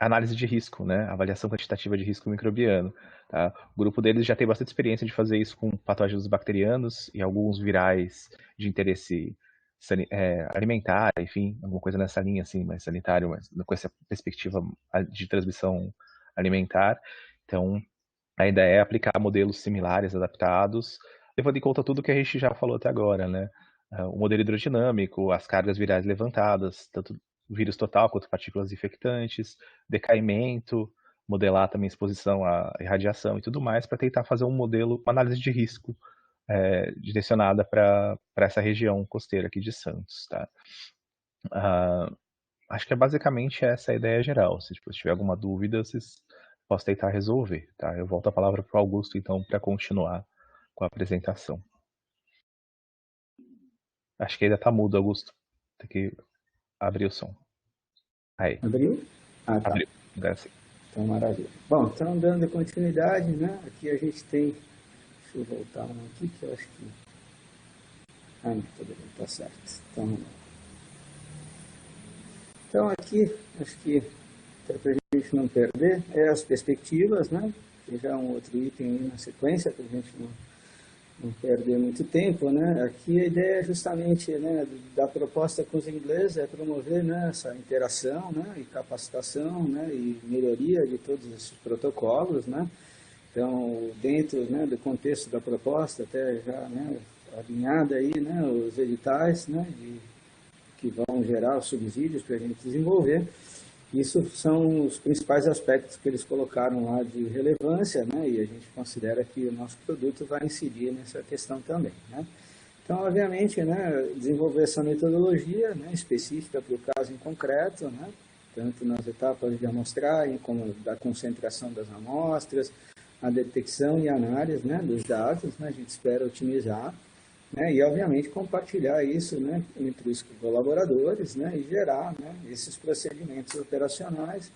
análise de risco, né? Avaliação quantitativa de risco microbiano. Tá? O grupo deles já tem bastante experiência de fazer isso com patógenos bacterianos e alguns virais de interesse alimentar, enfim, alguma coisa nessa linha, assim, mais sanitário, mas com essa perspectiva de transmissão alimentar. Então, a ideia é aplicar modelos similares, adaptados, levando em conta tudo que a gente já falou até agora, né? O modelo hidrodinâmico, as cargas virais levantadas, tanto o vírus total quanto partículas infectantes, decaimento, modelar também exposição à irradiação e tudo mais, para tentar fazer um modelo, uma análise de risco direcionada para essa região costeira aqui de Santos. Tá? Acho que é basicamente essa a ideia geral. Se tiver alguma dúvida, vocês posso tentar resolver. Tá? Eu volto a palavra para o Augusto, então, para continuar com a apresentação. Acho que ainda está mudo, Augusto. Tem que abrir o som. Aí. Abriu? Ah, tá. Abriu. Agora sim. Então, maravilha. Bom, então, dando continuidade, né? Aqui a gente tem... Deixa eu voltar um aqui, que eu acho que... Ah, não, tudo bem, tá certo. Então, aqui, acho que, para a gente não perder, as perspectivas, né? Que já é um outro item aí na sequência, para a gente não perder muito tempo, né? Aqui a ideia é justamente, né, da proposta com os ingleses é promover, né, essa interação, né, e capacitação, né, e melhoria de todos esses protocolos, né? Então, dentro, né, do contexto da proposta, até já, né, alinhada aí, né, os editais, né, que vão gerar os subsídios para a gente desenvolver. Isso são os principais aspectos que eles colocaram lá de relevância, né? E a gente considera que o nosso produto vai incidir nessa questão também, né? Então, obviamente, né, desenvolver essa metodologia, né, específica para o caso em concreto, né, tanto nas etapas de amostragem, como da concentração das amostras, a detecção e análise, né, dos dados, né, a gente espera otimizar, né, e, obviamente, compartilhar isso, né, entre os colaboradores, né, e gerar, né, esses procedimentos operacionais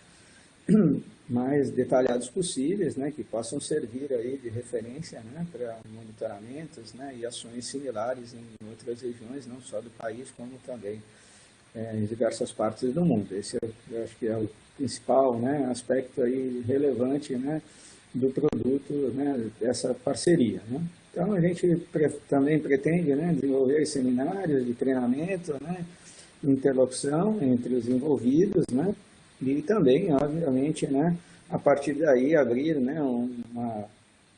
mais detalhados possíveis, né, que possam servir aí de referência, né, para monitoramentos, né, e ações similares em outras regiões, não só do país, como também em diversas partes do mundo. Esse eu acho que é o principal, né, aspecto aí relevante, né, do produto, né, dessa parceria, né. Então, a gente também pretende, né, desenvolver seminários de treinamento, né, interlocução entre os envolvidos, né, e também, obviamente, né, a partir daí abrir, né, uma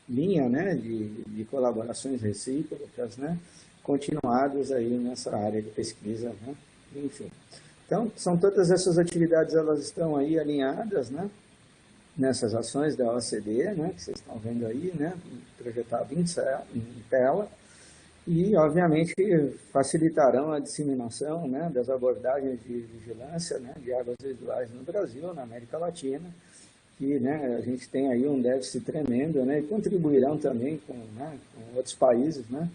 linha, né, de colaborações recíprocas, né, continuados aí nessa área de pesquisa, né, enfim. Então, são todas essas atividades, elas estão aí alinhadas, né, nessas ações da OCDE, né, que vocês estão vendo aí, né, projetado em tela, e, obviamente, facilitarão a disseminação, né, das abordagens de vigilância, né, de águas residuais no Brasil, na América Latina, e, né, a gente tem aí um déficit tremendo, né, e contribuirão também né, com outros países, né,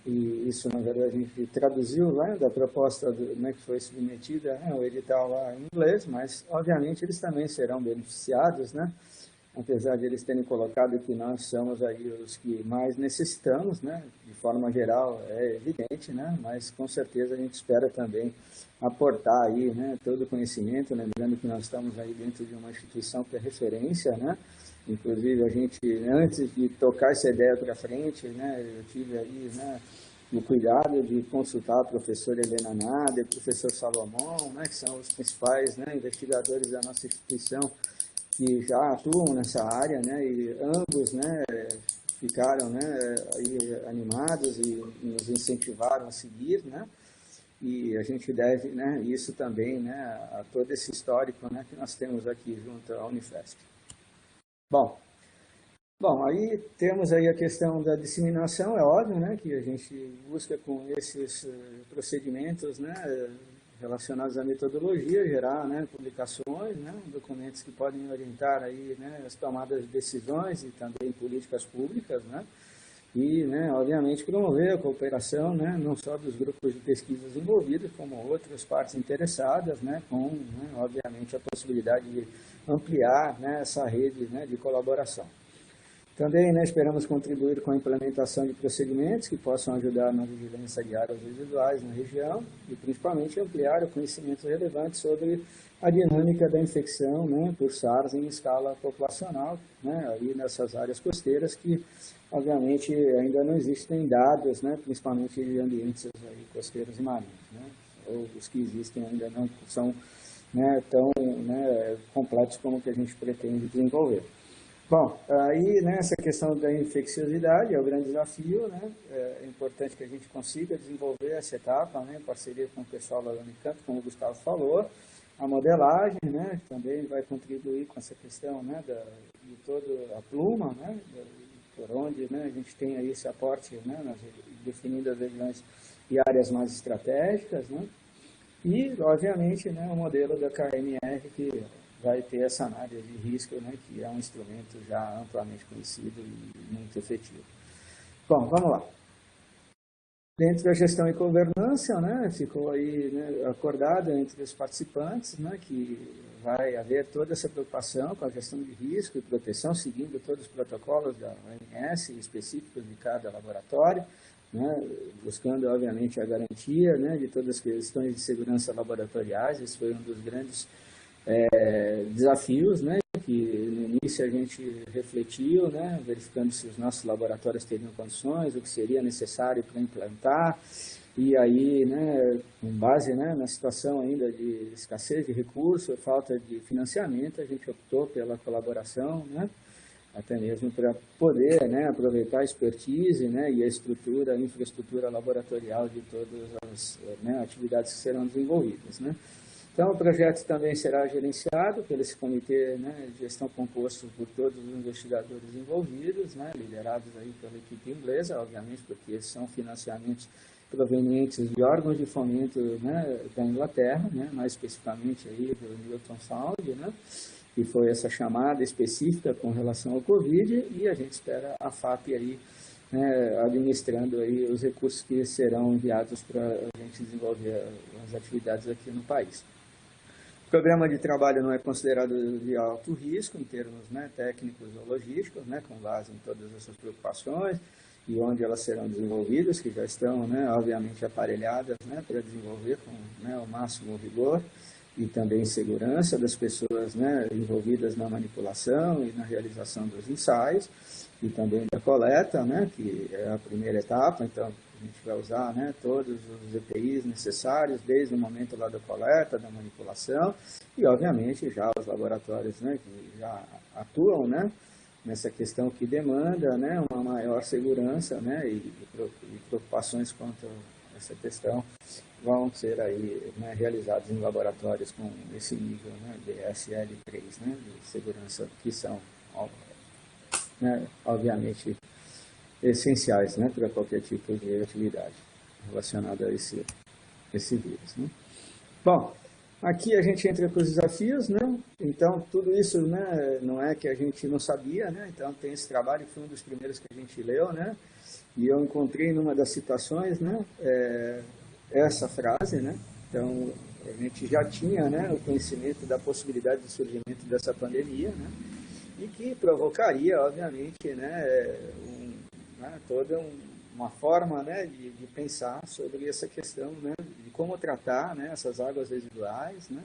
e isso, na verdade, a gente traduziu lá da proposta né, que foi submetida, né, o edital lá em inglês, mas, obviamente, eles também serão beneficiados, né, apesar de eles terem colocado que nós somos aí os que mais necessitamos, né, de forma geral, é evidente, né, mas com certeza a gente espera também aportar aí, né, todo o conhecimento, lembrando que nós estamos aí dentro de uma instituição que é referência, né, inclusive a gente, antes de tocar essa ideia para frente, né, eu tive aí, né, o cuidado de consultar a professora Helena Nader, o professor Salomão, né, que são os principais, né, investigadores da nossa instituição, que já atuam nessa área, né, e ambos, né, ficaram, né, aí animados e nos incentivaram a seguir, né, e a gente deve, né, isso também, né, a todo esse histórico, né, que nós temos aqui junto à Unifesp. Bom, aí temos aí a questão da disseminação, é óbvio, né, que a gente busca com esses procedimentos, né, relacionados à metodologia, gerar, né, publicações, né, documentos que podem orientar aí, né, as tomadas de decisões e também políticas públicas, né, e, né, obviamente, promover a cooperação, né, não só dos grupos de pesquisas envolvidos, como outras partes interessadas, né, com, né, obviamente, a possibilidade de ampliar, né, essa rede, né, de colaboração. Também, né, esperamos contribuir com a implementação de procedimentos que possam ajudar na vigilância de áreas residuais na região e, principalmente, ampliar o conhecimento relevante sobre a dinâmica da infecção, né, por SARS em escala populacional, né, aí nessas áreas costeiras que, obviamente, ainda não existem dados, né, principalmente de ambientes aí, costeiros e marinhos, né, ou os que existem ainda não são, né, tão, né, completos como que a gente pretende desenvolver. Bom, aí, né, essa questão da infecciosidade é o grande desafio, né, é importante que a gente consiga desenvolver essa etapa, né, em parceria com o pessoal lá da Unicamp, como o Gustavo falou, a modelagem, né, também vai contribuir com essa questão, né, de toda a pluma, né, por onde, né, a gente tem aí esse aporte, né, definindo as regiões e áreas mais estratégicas, né, e, obviamente, né, o modelo da KMR que vai ter essa análise de risco, né, que é um instrumento já amplamente conhecido e muito efetivo. Bom, vamos lá. Dentro da gestão e governança, né, ficou aí, né, acordado entre os participantes, né, que vai haver toda essa preocupação com a gestão de risco e proteção, seguindo todos os protocolos da OMS específicos de cada laboratório, né, buscando, obviamente, a garantia, né, de todas as questões de segurança laboratoriais. Esse foi um dos grandes desafios, né, que no início a gente refletiu, né, verificando se os nossos laboratórios teriam condições, o que seria necessário para implantar, e aí, né, com base, né, na situação ainda de escassez de recursos, falta de financiamento, a gente optou pela colaboração, né, até mesmo para poder, né, aproveitar a expertise, né, e a infraestrutura laboratorial de todas as, né, atividades que serão desenvolvidas, né. Então, o projeto também será gerenciado pelo esse comitê, né, de gestão composto por todos os investigadores envolvidos, né, liderados aí pela equipe inglesa, obviamente, porque são financiamentos provenientes de órgãos de fomento, né, da Inglaterra, né, mais especificamente aí do Newton Sound, né, que foi essa chamada específica com relação ao Covid, e a gente espera a FAP aí, né, administrando aí os recursos que serão enviados para a gente desenvolver as atividades aqui no país. O programa de trabalho não é considerado de alto risco em termos, né, técnicos ou logísticos, né, com base em todas essas preocupações, e onde elas serão desenvolvidas, que já estão, né, obviamente, aparelhadas, né, para desenvolver com, né, o máximo rigor e também segurança das pessoas, né, envolvidas na manipulação e na realização dos ensaios, e também da coleta, né, que é a primeira etapa. Então a gente vai usar, né, todos os EPIs necessários, desde o momento lá da coleta, da manipulação, e obviamente já os laboratórios, né, que já atuam, né, nessa questão que demanda, né, uma maior segurança, né, e preocupações quanto a essa questão vão ser aí, né, realizados em laboratórios com esse nível, né, DSL3, né, de segurança, que são, né, obviamente, essenciais, né, para qualquer tipo de atividade relacionada a esse vírus, né. Bom, aqui a gente entra com os desafios, né? Então, tudo isso, né, não é que a gente não sabia, né? Então, tem esse trabalho que foi um dos primeiros que a gente leu, né? E eu encontrei numa das citações, né, essa frase, né? Então, a gente já tinha, né, o conhecimento da possibilidade de surgimento dessa pandemia, né? E que provocaria, obviamente, né, toda uma forma, né, de pensar sobre essa questão, né, de como tratar, né, essas águas residuais, né,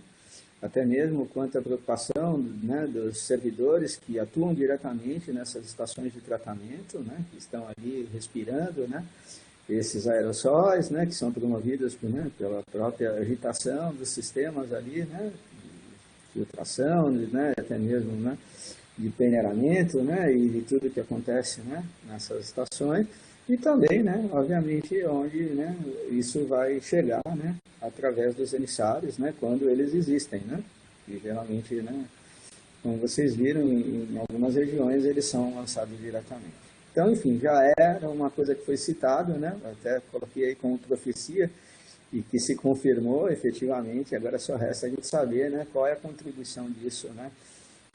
até mesmo quanto à preocupação, né, dos servidores que atuam diretamente nessas estações de tratamento, né, que estão ali respirando, né, esses aerossóis, né, que são promovidos, né, pela própria agitação dos sistemas ali, né, de filtração, né, até mesmo, né, de peneiramento, né, e de tudo que acontece, né, nessas estações. E também, né, obviamente, onde, né, isso vai chegar, né, através dos emissários, né, quando eles existem, né, e geralmente, né, como vocês viram, em algumas regiões eles são lançados diretamente. Então, enfim, já era uma coisa que foi citada, né, até coloquei aí como profecia, e que se confirmou efetivamente. Agora só resta a gente saber, né, qual é a contribuição disso, né,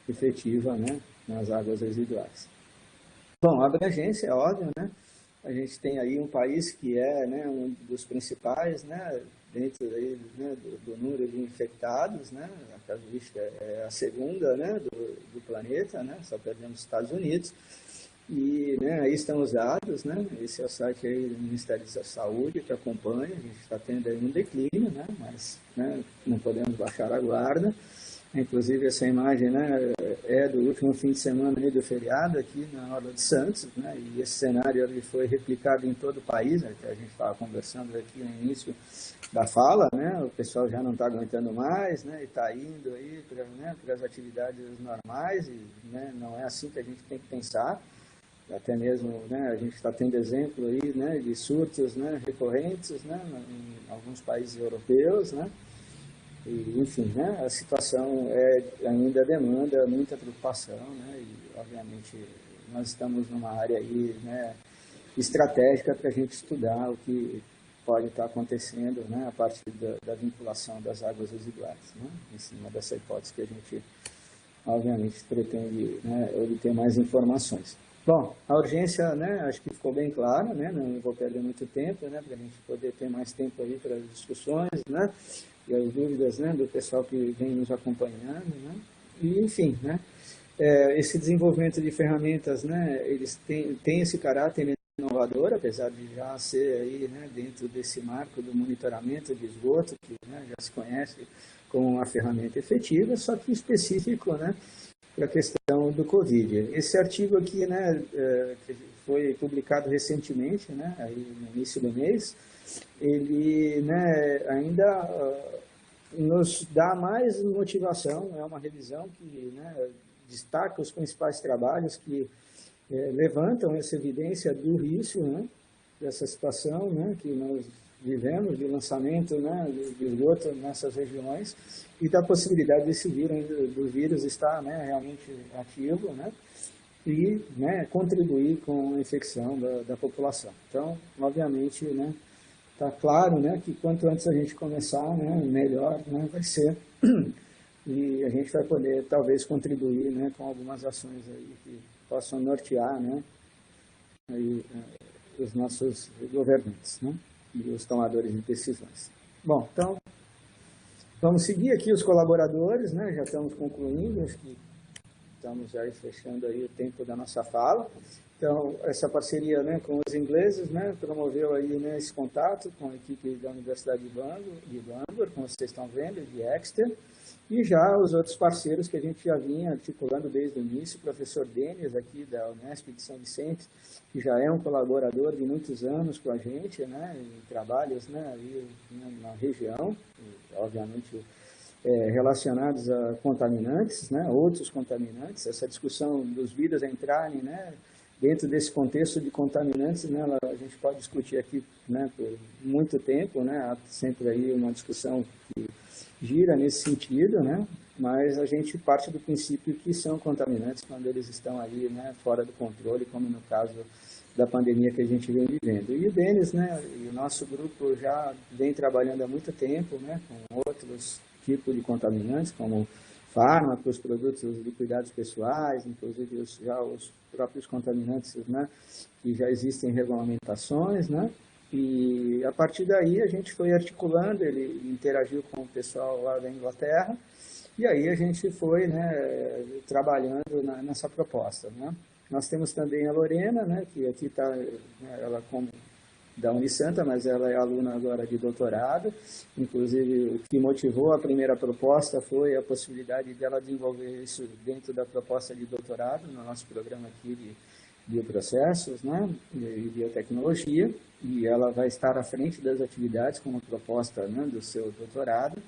efetiva, né, nas águas residuais. Bom, a abrangência é óbvio, né? A gente tem aí um país que é, né, um dos principais, né, dentro aí, né, do número de infectados, né, a casuística é a segunda, né, do planeta, né, só perdemos os Estados Unidos. E, né, aí estão os dados, né, esse é o site aí do Ministério da Saúde que acompanha. A gente está tendo aí um declínio, né, mas, né, não podemos baixar a guarda. Inclusive, essa imagem, né, é do último fim de semana aí do feriado aqui na Orla de Santos, né, e esse cenário ele foi replicado em todo o país, né, que a gente estava conversando aqui no início da fala, né, o pessoal já não está aguentando mais, né, e está indo aí para, né, as atividades normais, e, né, não é assim que a gente tem que pensar. Até mesmo, né, a gente está tendo exemplo aí, né, de surtos, né, recorrentes, né, em alguns países europeus, né. E, enfim, né, a situação ainda demanda muita preocupação, né, e obviamente nós estamos numa área aí, né, estratégica para a gente estudar o que pode estar acontecendo, né, a partir da vinculação das águas residuais, né, em cima dessa hipótese que a gente obviamente pretende, né, obter mais informações. Bom, a urgência, né, acho que ficou bem clara, né, não vou perder muito tempo, né, para a gente poder ter mais tempo aí para as discussões, né, e as dúvidas, né, do pessoal que vem nos acompanhando, né, e enfim, né, esse desenvolvimento de ferramentas, né, eles têm esse caráter inovador, apesar de já ser aí, né, dentro desse marco do monitoramento de esgoto, que, né, já se conhece como uma ferramenta efetiva, só que específico, né, para a questão do Covid. Esse artigo aqui, né, que foi publicado recentemente, né, aí no início do mês, ele, né, ainda nos dá mais motivação, é uma revisão que, né, destaca os principais trabalhos que levantam essa evidência do risco, né, dessa situação, né, que nós vivemos de lançamento, né, de esgoto nessas regiões, e da possibilidade desse vírus, do vírus estar, né, realmente ativo, né, e, né, contribuir com a infecção da população. Então, obviamente, né, está claro, né, que quanto antes a gente começar, né, melhor, né, vai ser, e a gente vai poder talvez contribuir, né, com algumas ações aí que possam nortear, né, aí, os nossos governantes, né, e os tomadores de decisões. Bom, então, vamos seguir aqui os colaboradores, né, já estamos concluindo, acho que estamos aí fechando aí o tempo da nossa fala. Então, essa parceria, né, com os ingleses, né, promoveu aí, né, esse contato com a equipe da Universidade de Bangor, como vocês estão vendo, de Exeter, e já os outros parceiros que a gente já vinha articulando desde o início, o professor Denis, aqui da Unesp de São Vicente, que já é um colaborador de muitos anos com a gente, né, em trabalhos, né, aí na região, obviamente relacionados a contaminantes, né, outros contaminantes, essa discussão dos vírus entrarem, né, dentro desse contexto de contaminantes, né, a gente pode discutir aqui, né, por muito tempo, né, há sempre aí uma discussão que gira nesse sentido, né, mas a gente parte do princípio que são contaminantes quando eles estão aí, né, fora do controle, como no caso da pandemia que a gente vem vivendo. E o Denis, né, e o nosso grupo já vem trabalhando há muito tempo, né, com outros tipos de contaminantes, como fármacos, produtos de cuidados pessoais, inclusive já os próprios contaminantes, né, que já existem regulamentações, né, e a partir daí a gente foi articulando, ele interagiu com o pessoal lá da Inglaterra, e aí a gente foi, né, trabalhando nessa proposta, né. Nós temos também a Lorena, né, que aqui está, né, ela como da Unisanta, mas ela é aluna agora de doutorado. Inclusive, o que motivou a primeira proposta foi a possibilidade dela desenvolver isso dentro da proposta de doutorado, no nosso programa aqui de bioprocessos, né, e biotecnologia, e ela vai estar à frente das atividades como proposta, né, do seu doutorado.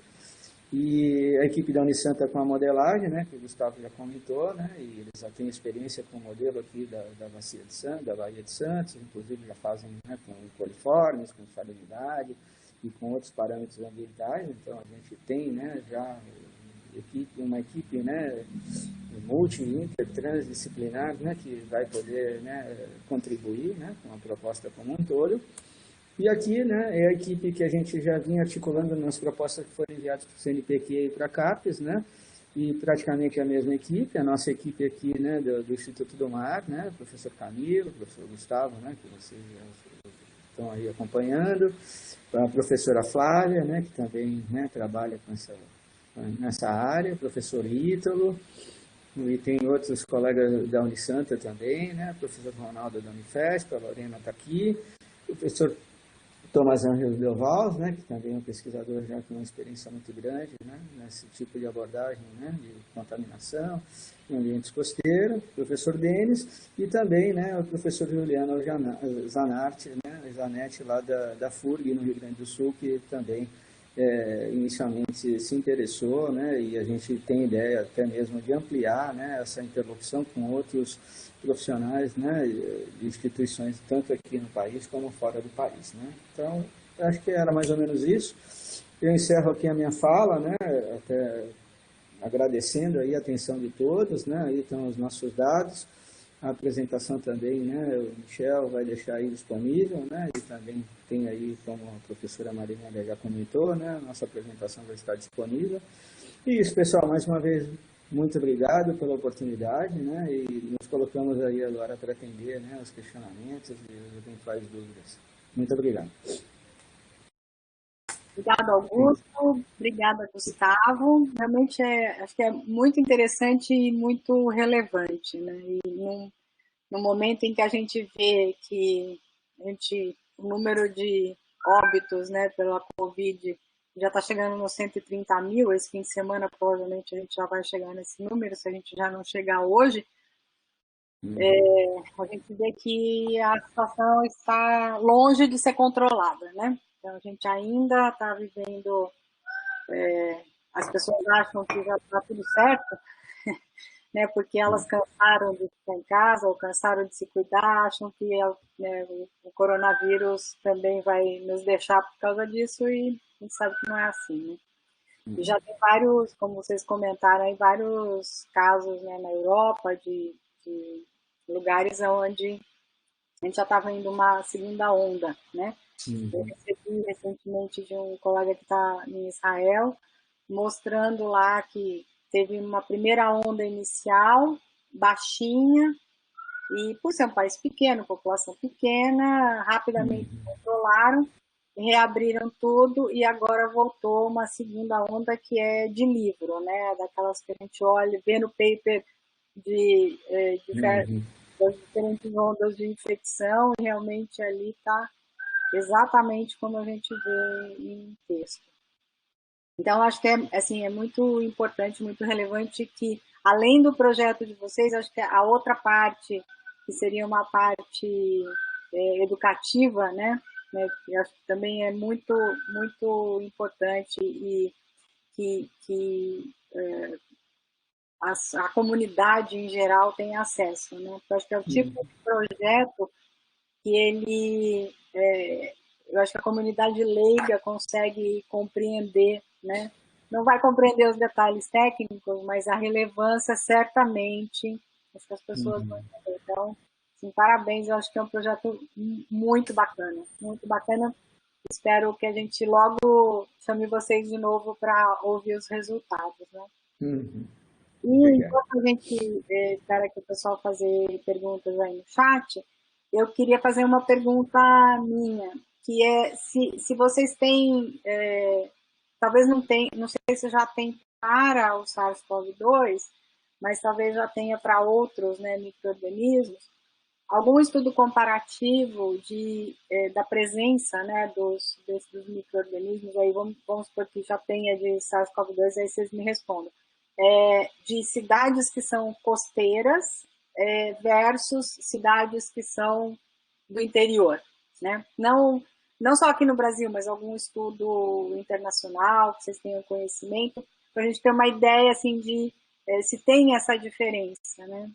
E a equipe da Unisanta com a modelagem, né, que o Gustavo já comentou, né, e eles já têm experiência com o modelo aqui da Bacia de Santos, da Baía de Santos, inclusive já fazem, né, com coliformes, com salinidade e com outros parâmetros ambientais. Então a gente tem, né, já uma equipe, né, multi, inter, transdisciplinar, né, que vai poder, né, contribuir, né, com a proposta como um todo. E aqui, né, é a equipe que a gente já vinha articulando nas propostas que foram enviadas para o CNPq e para a CAPES, né, e praticamente a mesma equipe, a nossa equipe aqui, né, do Instituto do Mar, né, professor Camilo, professor Gustavo, né, que vocês já estão aí acompanhando, a professora Flávia, né, que também, né, trabalha nessa área, professor Ítalo, e tem outros colegas da Unisanta também, né, professor Ronaldo da Unifesp, a Lorena está aqui, professor Tomás Ângelo Delval, né, que também é um pesquisador já com uma experiência muito grande, né, nesse tipo de abordagem, né, de contaminação em ambientes costeiros, professor Denis, e também, né, o professor Juliano Zanetti, né, Zanetti lá da FURG, no Rio Grande do Sul, que também inicialmente se interessou, né, e a gente tem ideia até mesmo de ampliar, né, essa interlocução com outros profissionais, né, de instituições tanto aqui no país como fora do país, né. Então, acho que era mais ou menos isso. Eu encerro aqui a minha fala, né, até agradecendo aí a atenção de todos, né, aí estão os nossos dados, a apresentação também, né, o Michel vai deixar aí disponível, né, e também tem aí, como a professora Marina já comentou, né, a nossa apresentação vai estar disponível. E isso, pessoal, mais uma vez, muito obrigado pela oportunidade, né, e nos colocamos aí agora para atender, né, os questionamentos e as eventuais dúvidas. Muito obrigado. Obrigada, Augusto. Obrigada, Gustavo. Realmente acho que é muito interessante e muito relevante, né? E no momento em que a gente vê que o número de óbitos, né, pela Covid já está chegando nos 130 mil, esse fim de semana provavelmente a gente já vai chegar nesse número, se a gente já não chegar hoje, a gente vê que a situação está longe de ser controlada, né? Então a gente ainda está vivendo, as pessoas acham que já está tudo certo, né? Porque elas cansaram de ficar em casa ou cansaram de se cuidar, acham que né, o coronavírus também vai nos deixar por causa disso e a gente sabe que não é assim, né? E já tem vários, como vocês comentaram, aí, vários casos, né, na Europa de lugares onde a gente já estava indo uma segunda onda, né? Eu recebi recentemente de um colega que está em Israel, mostrando lá que teve uma primeira onda inicial, baixinha, e por ser um país pequeno, população pequena, rapidamente controlaram, reabriram tudo e agora voltou uma segunda onda que é de livro, né? Daquelas que a gente olha, vê no paper de das diferentes ondas de infecção, e realmente ali está exatamente como a gente vê em texto. Então, acho que assim, é muito importante, muito relevante que, além do projeto de vocês, acho que a outra parte, que seria uma parte educativa, né, que acho que também é muito, muito importante e que a comunidade em geral tem acesso, né? Eu acho que é o tipo de projeto que eu acho que a comunidade leiga consegue compreender, né? Não vai compreender os detalhes técnicos, mas a relevância certamente acho que as pessoas vão entender. Então, assim, parabéns, eu acho que é um projeto muito bacana, muito bacana. Espero que a gente logo chame vocês de novo para ouvir os resultados, né? E enquanto a gente espera que o pessoal fazer perguntas aí no chat, eu queria fazer uma pergunta minha, que é se vocês têm, talvez não sei se já tem para o SARS-CoV-2, mas talvez já tenha para outros, né, micro-organismos, algum estudo comparativo da presença, né, dos micro-organismos, aí vamos supor que já tenha de SARS-CoV-2, aí vocês me respondam, de cidades que são costeiras versus cidades que são do interior, né? Não só aqui no Brasil, mas algum estudo internacional que vocês tenham conhecimento, para a gente ter uma ideia assim de se tem essa diferença, né?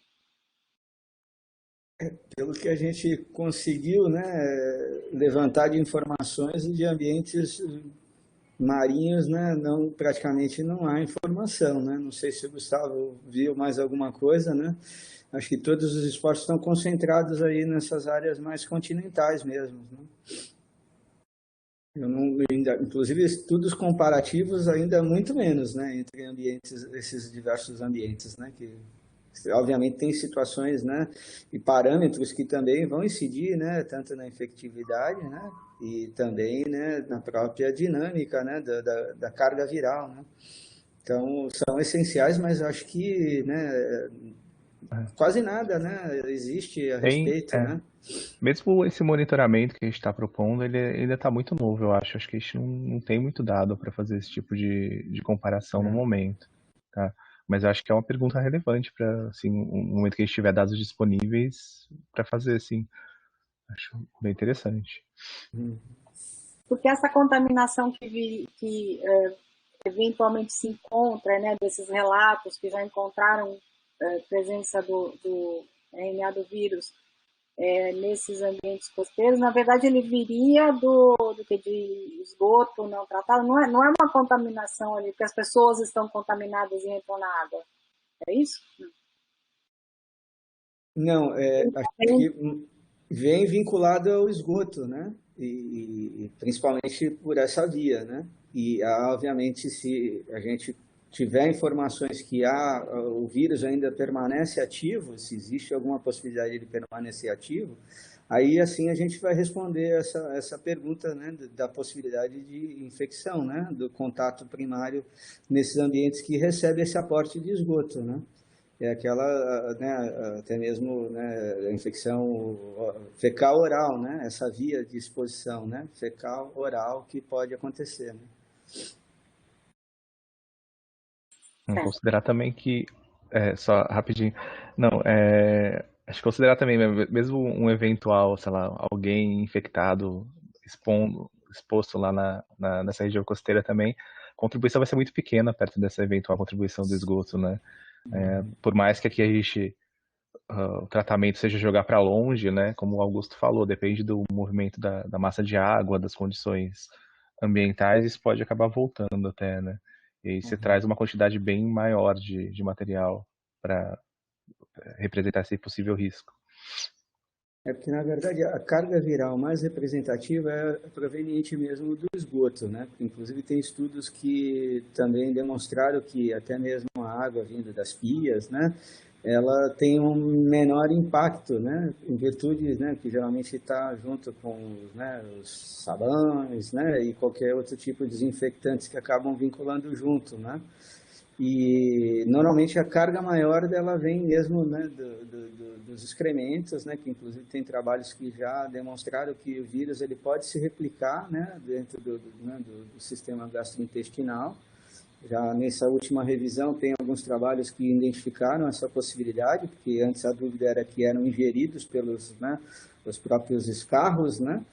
Pelo que a gente conseguiu, né, levantar de informações e de ambientes marinhos, né, praticamente não há informação, né? Não sei se o Gustavo viu mais alguma coisa, né? Acho que todos os esforços estão concentrados aí nessas áreas mais continentais mesmo, né? Inclusive estudos comparativos ainda muito menos, né, entre ambientes, esses diversos ambientes, né, que obviamente tem situações, né, e parâmetros que também vão incidir, né, tanto na infectividade, né, e também, né, na própria dinâmica, né, da carga viral, né. Então são essenciais, mas acho que, né, quase nada, né, existe a respeito, né. Mesmo esse monitoramento que a gente está propondo, ele ainda está muito novo, eu acho. Acho que a gente não tem muito dado para fazer esse tipo de comparação no momento, tá? Mas eu acho que é uma pergunta relevante para, assim, no momento que a gente tiver dados disponíveis para fazer, assim. Acho bem interessante. Porque essa contaminação que eventualmente se encontra, né, desses relatos que já encontraram presença do RNA do vírus nesses ambientes costeiros, na verdade ele viria de esgoto não tratado, não é uma contaminação ali, porque as pessoas estão contaminadas e entram na água. É isso? Não, acho que vem vinculado ao esgoto, né? E principalmente por essa via, né? E obviamente se a gente tiver informações que o vírus ainda permanece ativo, se existe alguma possibilidade de permanecer ativo, aí assim a gente vai responder essa pergunta, né, da possibilidade de infecção, né, do contato primário nesses ambientes que recebem esse aporte de esgoto, né? É aquela, né, até mesmo, né, a infecção fecal oral, né, essa via de exposição, né, fecal oral que pode acontecer, né? Vamos considerar também que, só rapidinho, não, acho que considerar também, mesmo um eventual, sei lá, alguém infectado, exposto lá nessa região costeira também, a contribuição vai ser muito pequena perto dessa eventual contribuição do esgoto, né? Por mais que aqui a gente, o tratamento seja jogar para longe, né? Como o Augusto falou, depende do movimento da massa de água, das condições ambientais, isso pode acabar voltando até, né? E aí você traz uma quantidade bem maior de material para representar esse possível risco. É porque, na verdade, a carga viral mais representativa é proveniente mesmo do esgoto, né? Inclusive, tem estudos que também demonstraram que até mesmo a água vindo das pias, né? Ela tem um menor impacto, né? Em virtude, né? Que geralmente está junto com, né, os sabões, né? E qualquer outro tipo de desinfetantes que acabam vinculando junto, né? E normalmente a carga maior dela vem mesmo, né, dos excrementos, né, que inclusive tem trabalhos que já demonstraram que o vírus ele pode se replicar, né, dentro do sistema gastrointestinal. Já nessa última revisão tem alguns trabalhos que identificaram essa possibilidade, porque antes a dúvida era que eram ingeridos pelos, né, os próprios escarros, né?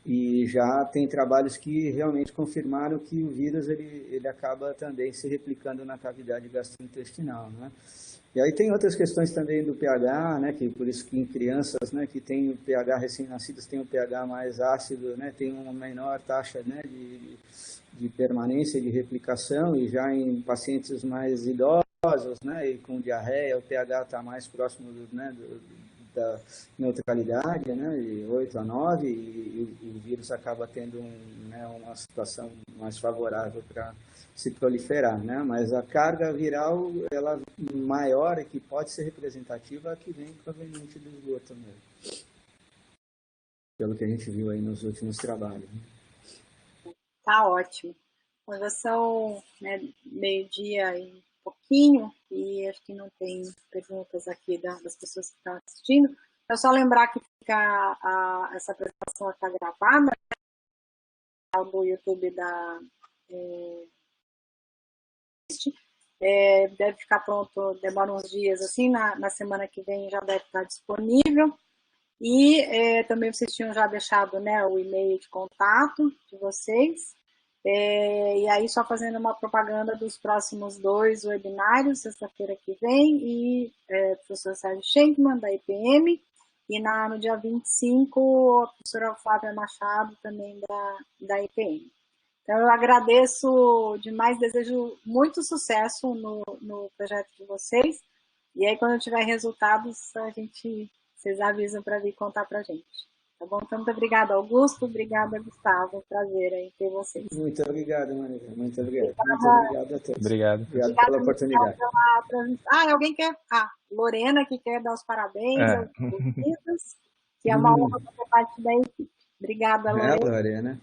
E já tem trabalhos que realmente confirmaram que o vírus ele acaba também se replicando na cavidade gastrointestinal, né? E aí tem outras questões também do pH, né? Que por isso que em crianças, né, que tem o pH recém-nascidos tem um pH mais ácido, né? Tem uma menor taxa, né, de permanência e de replicação, e já em pacientes mais idosos, né, e com diarreia, o pH está mais próximo da neutralidade, né, de 8 a 9, e o vírus acaba tendo uma situação mais favorável para se proliferar, né? Mas a carga viral, ela maior e que pode ser representativa, é a que vem proveniente do esgoto mesmo, pelo que a gente viu aí nos últimos trabalhos. Tá ótimo. Então, já são, né, meio-dia e pouquinho, e acho que não tem perguntas aqui das pessoas que estão assistindo. É só lembrar que essa apresentação está gravada no YouTube da deve ficar pronto, demora uns dias assim, na semana que vem já deve estar disponível. E também vocês tinham já deixado, né, o e-mail de contato de vocês. E aí, só fazendo uma propaganda dos próximos 2 webinários, sexta-feira que vem, e professor Sérgio Schenkman, da IPM, e no dia 25, a professora Flávia Machado, também da IPM. Então, eu agradeço demais, desejo muito sucesso no projeto de vocês, e aí, quando tiver resultados, vocês avisam para vir contar para a gente. Tá bom? Então, muito obrigada, Augusto. Obrigada, Gustavo. Prazer aí ter vocês. Muito obrigado, Maria. Muito obrigado. Muito obrigado a todos. Obrigado. Obrigado pela oportunidade. Alguém quer? Lorena, que quer dar os parabéns aos envolvidos, que é uma honra fazer parte da equipe. Obrigada, Lorena. Lorena.